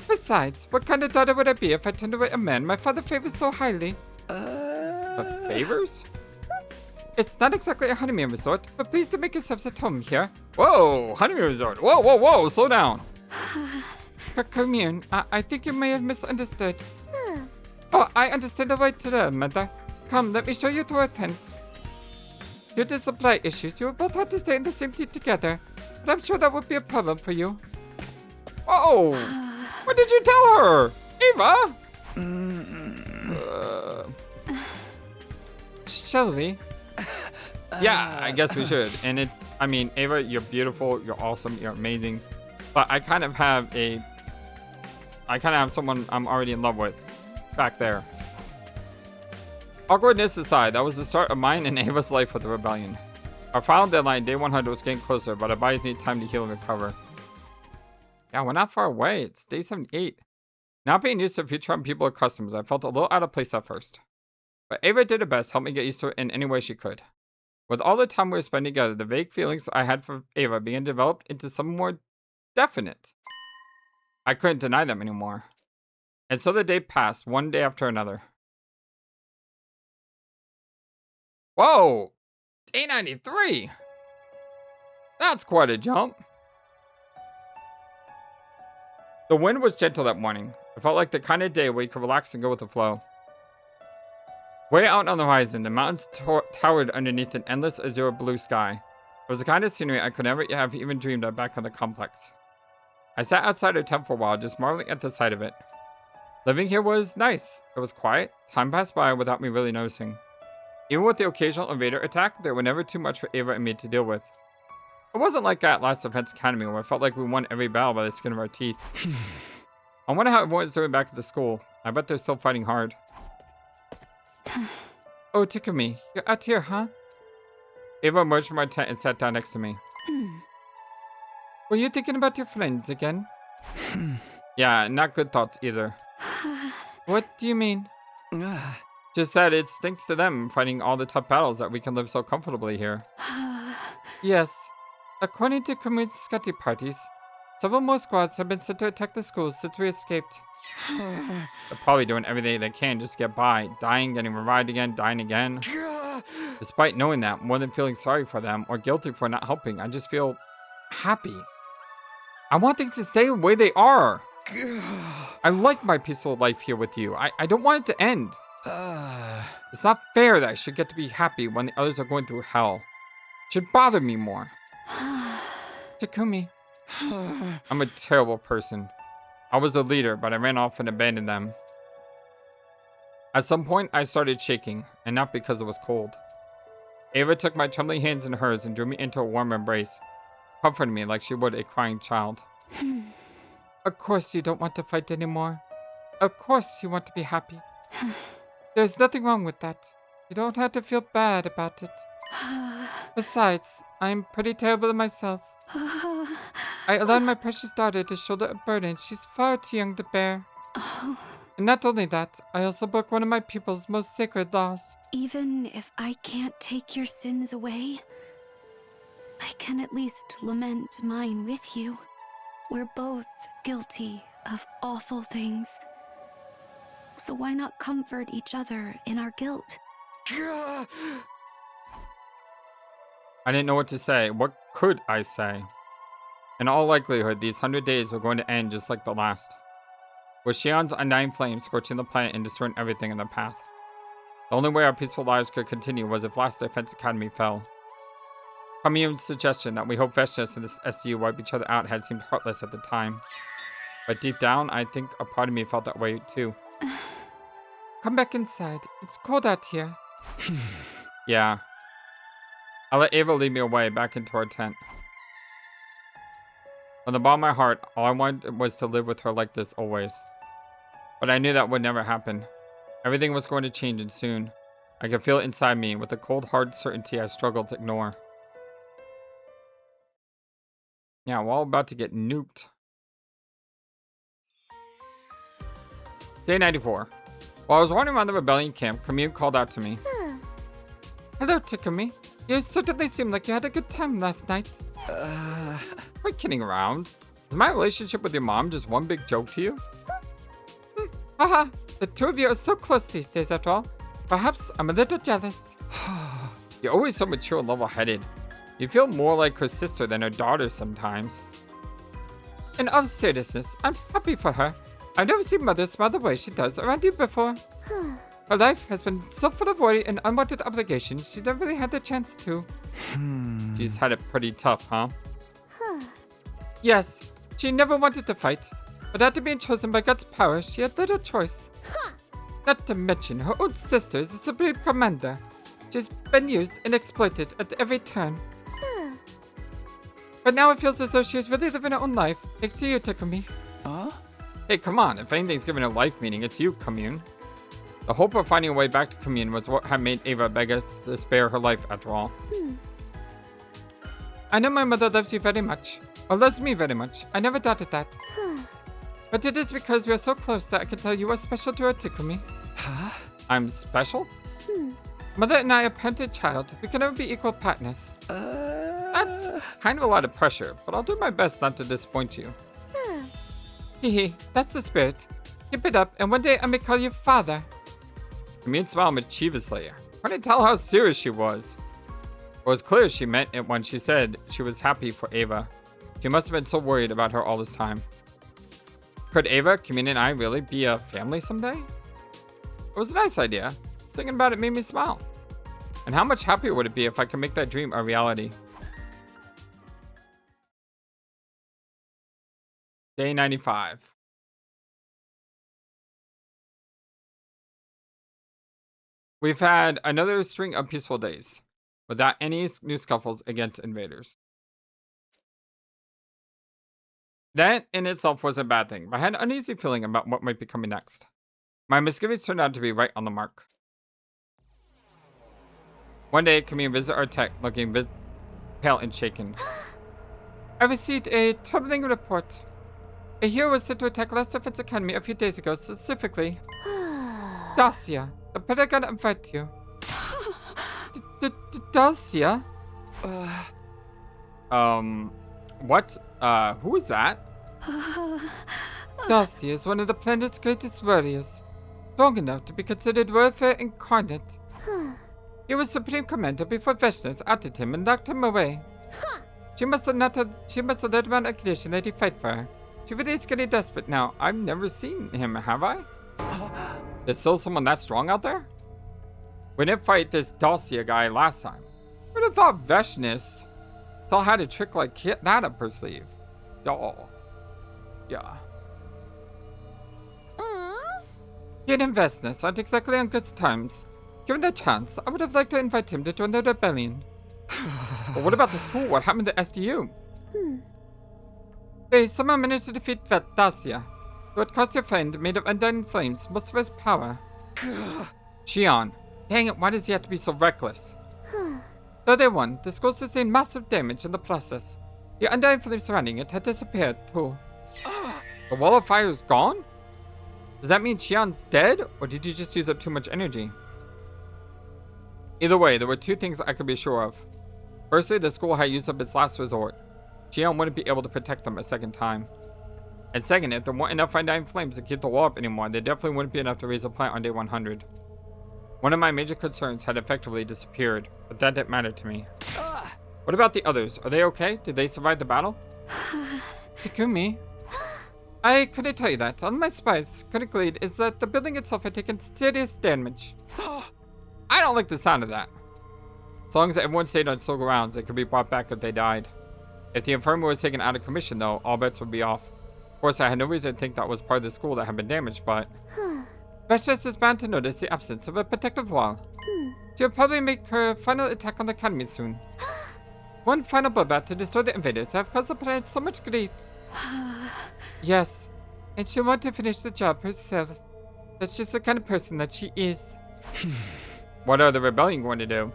Besides, what kind of daughter would I be if I turned away a man my father favors so highly? Favors? It's not exactly a honeymoon resort, but please do make yourselves at home here. Whoa, honeymoon resort. Whoa, whoa, whoa, slow down. Kamyuhn, I think you may have misunderstood. Oh, I understand the right to learn, Mother. Come, let me show you to our tent. Due to supply issues, you will both have to stay in the same tent together, but I'm sure that would be a problem for you. Whoa! What did you tell her? Eva? Shall we? Yeah, I guess we should. And it's, I mean, Eva, you're beautiful, you're awesome, you're amazing. But I kind of have someone I'm already in love with back there. Awkwardness aside, that was the start of mine and Eva's life with the rebellion. Our final deadline, day 100, was getting closer, but our bodies need time to heal and recover. Yeah, we're not far away. It's day 78. Not being used to the future on people or customers, I felt a little out of place at first. But Eva did her best to help me get used to it in any way she could. With all the time we were spending together, the vague feelings I had for Eva began to develop into something more definite. I couldn't deny them anymore. And so the day passed, one day after another. Whoa! Day 93! That's quite a jump. The wind was gentle that morning. It felt like the kind of day where you could relax and go with the flow. Way out on the horizon, the mountains towered underneath an endless azure blue sky. It was the kind of scenery I could never have even dreamed of back on the complex. I sat outside her tent for a while, just marveling at the sight of it. Living here was nice. It was quiet. Time passed by without me really noticing. Even with the occasional invader attack, there were never too much for Eva and me to deal with. It wasn't like at Last Defense Academy where I felt like we won every battle by the skin of our teeth. I wonder how everyone's doing back at the school. I bet they're still fighting hard. Oh, Takumi, you're out here, huh? Eva emerged from our tent and sat down next to me. Were you thinking about your friends again? Yeah, not good thoughts either. What do you mean? Just that it's thanks to them fighting all the tough battles that we can live so comfortably here. Yes. According to Kamyuhn's scouting parties, several more squads have been sent to attack the schools since we escaped. They're probably doing everything they can just to get by, dying, getting revived again, dying again. Despite knowing that, more than feeling sorry for them or guilty for not helping, I just feel happy. I want things to stay the way they are. I like my peaceful life here with you. I don't want it to end. It's not fair that I should get to be happy when the others are going through hell. It should bother me more. Takumi. I'm a terrible person. I was the leader, but I ran off and abandoned them. At some point, I started shaking, and not because it was cold. Eva took my trembling hands in hers and drew me into a warm embrace, comforting me like she would a crying child. Of course you don't want to fight anymore. Of course you want to be happy. There's nothing wrong with that. You don't have to feel bad about it. Besides, I'm pretty terrible myself. I allowed my precious daughter to shoulder a burden she's far too young to bear. And not only that, I also broke one of my people's most sacred laws. Even if I can't take your sins away, I can at least lament mine with you. We're both guilty of awful things. So why not comfort each other in our guilt? I didn't know what to say. What could I say? In all likelihood, these 100 days were going to end just like the last, with Shion's undying flames scorching the planet and destroying everything in their path. The only way our peaceful lives could continue was if Last Defense Academy fell. Kamyuhn's suggestion that we hope Vestius and this SDU wipe each other out had seemed heartless at the time. But deep down, I think a part of me felt that way too. Come back inside. It's cold out here. Yeah. I let Eva lead me away back into our tent. From the bottom of my heart, all I wanted was to live with her like this always. But I knew that would never happen. Everything was going to change and soon. I could feel it inside me with a cold, hard certainty I struggled to ignore. Yeah, we're all about to get nuked. Day 94. While I was wandering around the rebellion camp, Kamyuhn called out to me. Hello, Takumi. You certainly seem like you had a good time last night. We're kidding around. Is my relationship with your mom just one big joke to you? Haha, the two of you are so close these days after all. Perhaps I'm a little jealous. You're always so mature and level-headed. You feel more like her sister than her daughter sometimes. In all seriousness, I'm happy for her. I've never seen Mother smile the way she does around you before. Her life has been so full of worry and unwanted obligations, she never really had the chance to. She's had it pretty tough, huh? Yes, she never wanted to fight, but after being chosen by God's power, she had little choice. Not to mention, her own sister is the Supreme Commander. She's been used and exploited at every turn. But now it feels as though she is really living her own life, thanks to you, Takumi. Hey, come on, if anything's given her life meaning, it's you, Kamyuhn. The hope of finding a way back to Kamyuhn was what had made Eva beg us to spare her life after all. I know my mother loves you very much, or loves me very much. I never doubted that. But it is because we are so close that I can tell you are special to her, Takumi. I'm special? Mother and I are parent and child. We can never be equal partners. That's kind of a lot of pressure, but I'll do my best not to disappoint you. Hehe, that's the spirit. Keep it up, and one day I may call you father. Kamyuhn smiled mischievously. I couldn't tell how serious she was. It was clear she meant it when she said she was happy for Eva. She must have been so worried about her all this time. Could Eva, Kamyuhn, and I really be a family someday? It was a nice idea. Thinking about it made me smile. And how much happier would it be if I could make that dream a reality? Day 95. We've had another string of peaceful days, without any new scuffles against invaders. That in itself was a bad thing, but I had an uneasy feeling about what might be coming next. My misgivings turned out to be right on the mark. One day, Kamyuhn visited our tech, looking pale and shaken. I received a troubling report. A hero was sent to attack Last Defense Academy a few days ago, specifically Dahl'xia, the paragon of virtue. Dahl'xia? What? Who is that? Dahl'xia is one of the planet's greatest warriors, strong enough to be considered warfare incarnate. He was Supreme Commander before Veshness outed him and locked him away. She must have let him on a condition that he fight for her. She really is getting desperate now. I've never seen him, have I? There's still someone that strong out there? We didn't fight this Dahl'xia guy last time. Who'd have thought Veshness still had a trick like that up her sleeve? Doll. Yeah. He and Veshness aren't exactly on good terms. Given the chance, I would have liked to invite him to join the rebellion. But what about the school? What happened to SDU? They somehow managed to defeat Dahl'xia, though it cost your friend, made of undying flames, most of his power. Xion. Dang it, why does he have to be so reckless? Though they won, the school sustained massive damage in the process. The undying flame surrounding it had disappeared, too. The wall of fire is gone? Does that mean Xion's dead, or did he just use up too much energy? Either way, there were two things I could be sure of. Firstly, the school had used up its last resort. Xion wouldn't be able to protect them a second time. And second, if there weren't enough undying flames to keep the wall up anymore, there definitely wouldn't be enough to raise a plant on day 100. One of my major concerns had effectively disappeared, but that didn't matter to me. What about the others? Are they okay? Did they survive the battle? Takumi? I couldn't tell you that. All my spies could agree is that the building itself had taken serious damage. I don't like the sound of that. As long as everyone stayed on school grounds, it could be brought back if they died. If the infirmary was taken out of commission, though, all bets would be off. Of course, I had no reason to think that was part of the school that had been damaged, but Vestius is bound to notice the absence of a protective wall. She will probably make her final attack on the academy soon. One final bloodbath to destroy the invaders have caused the planet so much grief. Yes, and she'll want to finish the job herself. That's just the kind of person that she is. What are the rebellion going to do?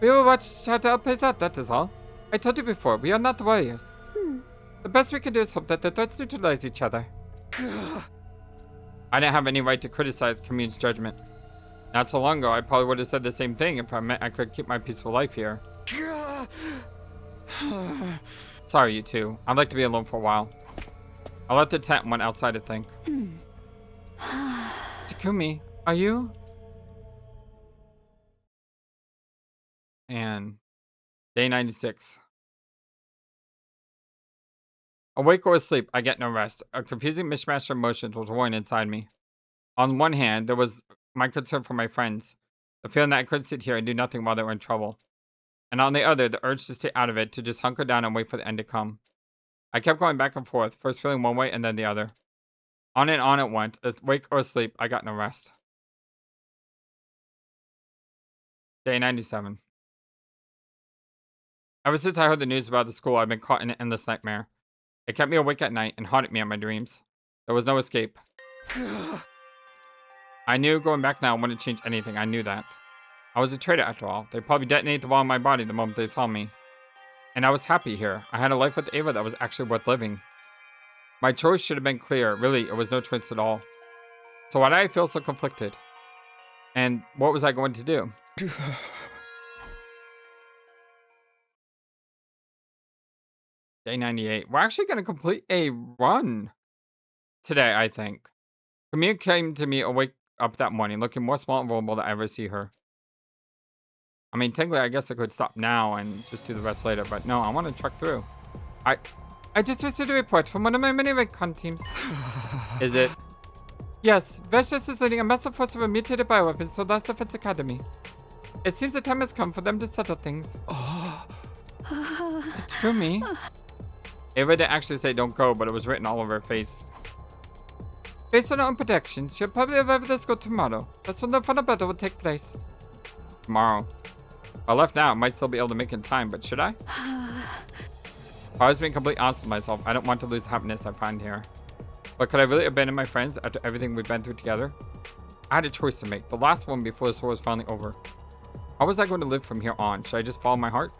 We will watch how it all plays out, that is all. I told you before, we are not warriors. The best we can do is hope that the threats neutralize each other. I didn't have any right to criticize Kamyuhn's judgment. Not so long ago, I probably would have said the same thing if I meant I could keep my peaceful life here. Sorry, you two. I'd like to be alone for a while. I'll let the tent and went outside to think. Takumi, are you? And day 96. Awake or asleep, I get no rest. A confusing mishmash of emotions was roaring inside me. On one hand, there was my concern for my friends, the feeling that I couldn't sit here and do nothing while they were in trouble. And on the other, the urge to stay out of it, to just hunker down and wait for the end to come. I kept going back and forth, first feeling one way and then the other. On and on it went. Awake or asleep, I got no rest. Day 97. Ever since I heard the news about the school, I've been caught in an endless nightmare. It kept me awake at night and haunted me in my dreams. There was no escape. I knew going back now wouldn't change anything. I knew that. I was a traitor after all. They probably detonated the bomb in my body the moment they saw me. And I was happy here. I had a life with Eva that was actually worth living. My choice should have been clear. Really, it was no choice at all. So why did I feel so conflicted? And what was I going to do? Day 98. We're actually going to complete a run today, I think. Kamyuhn came to me awake up that morning, looking more small and vulnerable than I ever see her. I mean, technically, I guess I could stop now and just do the rest later, but no, I want to truck through. I just received a report from one of my many recon teams. Is it? Yes, Vestius is leading a massive force of mutated bioweapons to the last defense academy. It seems the time has come for them to settle things. Takumi. Eva didn't actually say don't go, but it was written all over her face. Based on her own predictions, she'll probably arrive at school tomorrow. That's when the final battle will take place. Tomorrow. If I left now, I might still be able to make it in time, but should I? If I was being completely honest with myself, I don't want to lose the happiness I find here. But could I really abandon my friends after everything we've been through together? I had a choice to make, the last one before this war was finally over. How was I going to live from here on? Should I just follow my heart?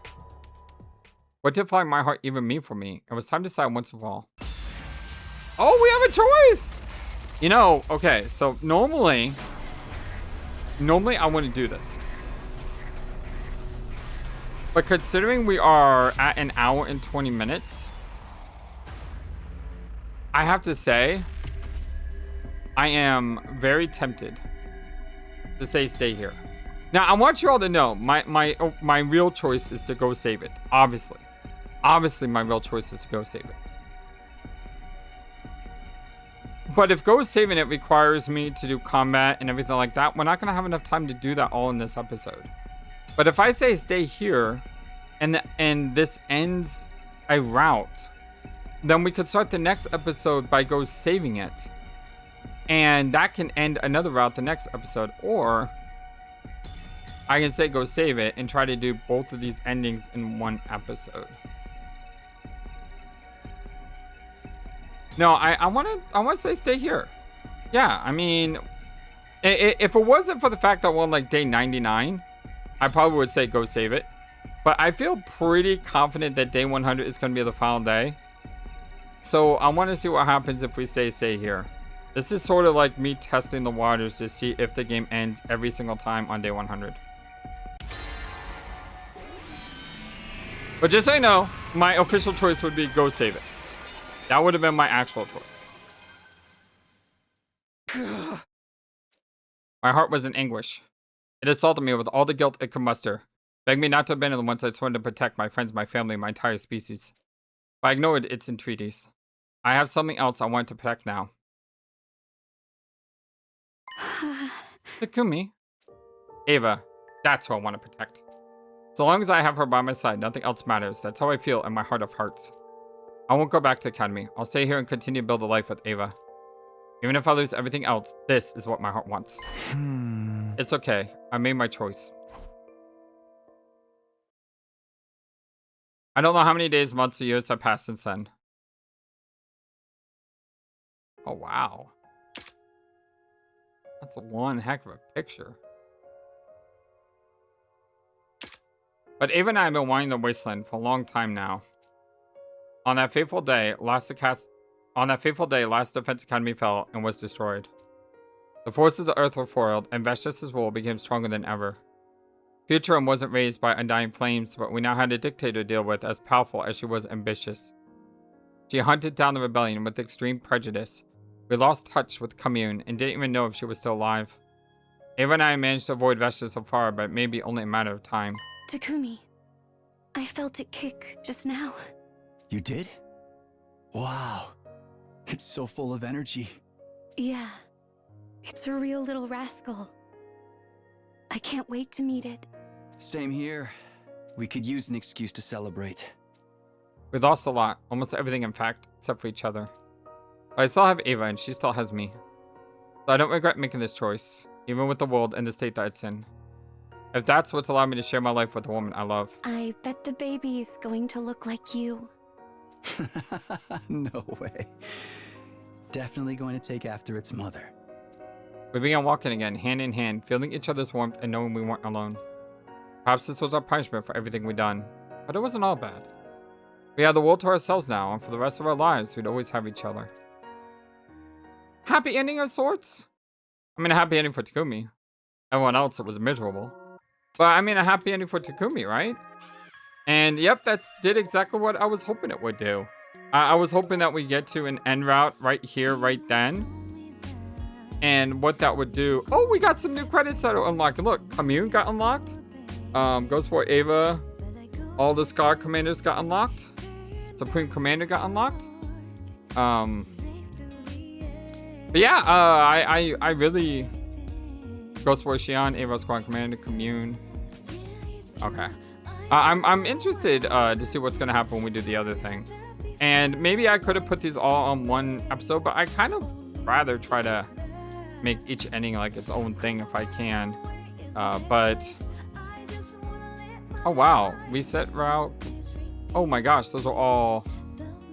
What did following my heart even mean for me? It was time to decide once and for all. Oh, we have a choice! You know, okay, so normally I wouldn't do this. But considering we are at an hour and 20 minutes, I have to say, I am very tempted to say stay here. Now, I want you all to know, my real choice is to go save it, obviously. Obviously, my real choice is to go save it. But if go saving it requires me to do combat and everything like that, we're not going to have enough time to do that all in this episode. But if I say stay here, and this ends a route, then we could start the next episode by go saving it. And that can end another route the next episode. Or I can say go save it and try to do both of these endings in one episode. No, I want to say stay here. Yeah, I mean, if it wasn't for the fact that we're on like day 99, I probably would say go save it. But I feel pretty confident that day 100 is going to be the final day. So I want to see what happens if we stay here. This is sort of like me testing the waters to see if the game ends every single time on day 100. But just so you know, my official choice would be go save it. That would have been my actual choice. My heart was in anguish. It assaulted me with all the guilt it could muster, begged me not to abandon the ones I sworn to protect, my friends, my family, my entire species. But I ignored its entreaties. I have something else I want to protect now. Takumi. Eva, that's who I want to protect. So long as I have her by my side, nothing else matters. That's how I feel in my heart of hearts. I won't go back to the academy. I'll stay here and continue to build a life with Eva. Even if I lose everything else, this is what my heart wants. It's okay. I made my choice. I don't know how many days, months, or years have passed since then. Oh, wow. That's one heck of a picture. But Eva and I have been wanting the wasteland for a long time now. On that fateful day, Last Defense Academy fell and was destroyed. The forces of the earth were foiled, and Vestris' rule became stronger than ever. Futurum wasn't raised by undying flames, but we now had a dictator to deal with as powerful as she was ambitious. She hunted down the rebellion with extreme prejudice. We lost touch with Kamyuhn and didn't even know if she was still alive. Eva and I managed to avoid Vestris so far, but maybe only a matter of time. Takumi, I felt it kick just now. You did? Wow. It's so full of energy. Yeah. It's a real little rascal. I can't wait to meet it. Same here. We could use an excuse to celebrate. We lost a lot, almost everything in fact, except for each other. But I still have Eva and she still has me. So I don't regret making this choice, even with the world and the state that it's in. If that's what's allowed me to share my life with the woman I love. I bet the baby is going to look like you. No way. Definitely going to take after its mother. We began walking again, hand in hand, feeling each other's warmth and knowing we weren't alone. Perhaps this was our punishment for everything we'd done, but it wasn't all bad. We had the world to ourselves now, and for the rest of our lives, we'd always have each other. Happy ending of sorts? I mean, a happy ending for Takumi. Everyone else, it was miserable. But I mean, a happy ending for Takumi, right? And yep, that did exactly what I was hoping it would do. I was hoping that we get to an end route right here, right then. And what that would do. Oh, we got some new credits that are unlocked. Look, Kamyuhn got unlocked. Ghost Boy Eva. All the Scar Commanders got unlocked. Supreme Commander got unlocked. But yeah, I really... Ghost Boy Xian, Eva Squad Commander, Kamyuhn. Okay. I'm interested to see what's going to happen when we do the other thing. And maybe I could have put these all on one episode, but I kind of rather try to make each ending like its own thing if I can. But... Oh, wow. Reset route. Oh my gosh, those are all...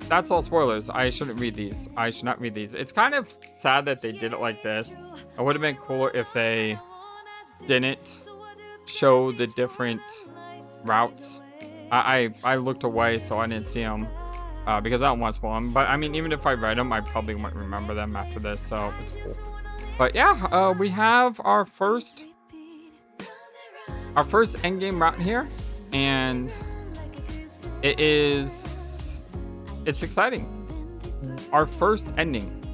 That's all spoilers. I shouldn't read these. I should not read these. It's kind of sad that they did it like this. It would have been cooler if they didn't show the different routes. I looked away, so I didn't see them. Because I don't want to spoil them. But I mean, even if I read them, I probably wouldn't remember them after this, so it's cool. But yeah, we have our first endgame route here. And it's exciting. Our first ending.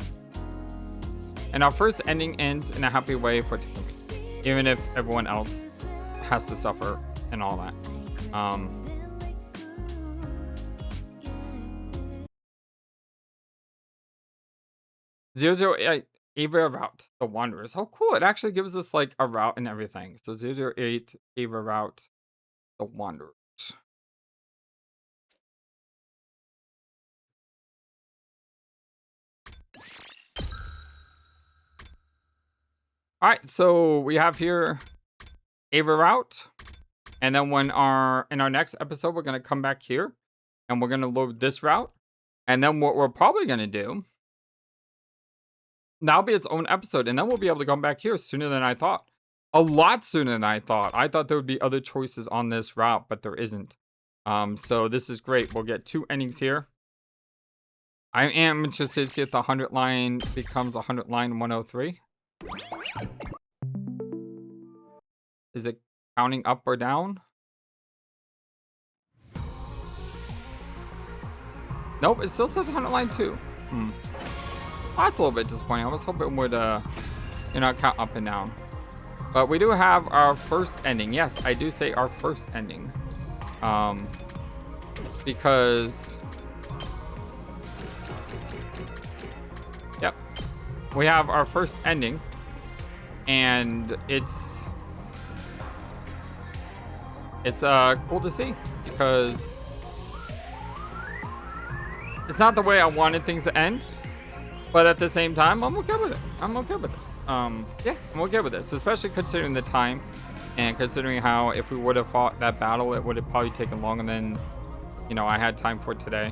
And our first ending ends in a happy way for Takumi, even if everyone else has to suffer and all that. 008 Eva Route, the Wanderers. Oh, cool. It actually gives us like a route and everything. So 008 Eva Route, the Wanderers. All right, so we have here Eva Route, and then in our next episode, we're gonna come back here, and we're gonna load this route, and then what we're probably gonna do, that'll be its own episode, and then we'll be able to come back here sooner than I thought, a lot sooner than I thought. I thought there would be other choices on this route, but there isn't. So this is great. We'll get 2 endings here. I am interested to see if the 100 line becomes 100 line 103. Is it counting up or down? Nope, it still says 100 line 2. Well, that's a little bit disappointing. I was hoping it would, count up and down. But we do have our first ending. Yes, I do say our first ending. Because... Yep. We have our first ending. And it's cool to see, because it's not the way I wanted things to end, But at the same time, I'm okay with it. I'm okay with this. Yeah, I'm okay with this, especially considering the time and considering how if we would have fought that battle, it would have probably taken longer than, you know, I had time for today.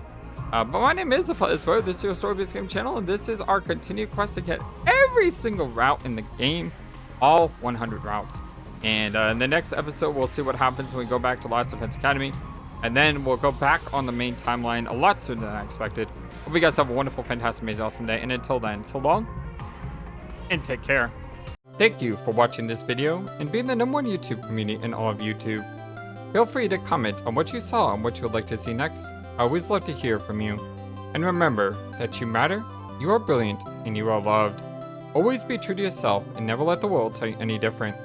But my name is FlightlessBird. This is your story-based game channel, and this is our continued quest to get every single route in the game, all 100 routes. And in the next episode, we'll see what happens when we go back to Last Defense Academy. And then we'll go back on the main timeline a lot sooner than I expected. Hope you guys have a wonderful, fantastic, amazing, awesome day. And until then, so long and take care. Thank you for watching this video and being the #1 YouTube community in all of YouTube. Feel free to comment on what you saw and what you would like to see next. I always love to hear from you. And remember that you matter, you are brilliant, and you are loved. Always be true to yourself and never let the world tell you any different.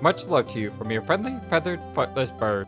Much love to you from your friendly, feathered, flightless bird.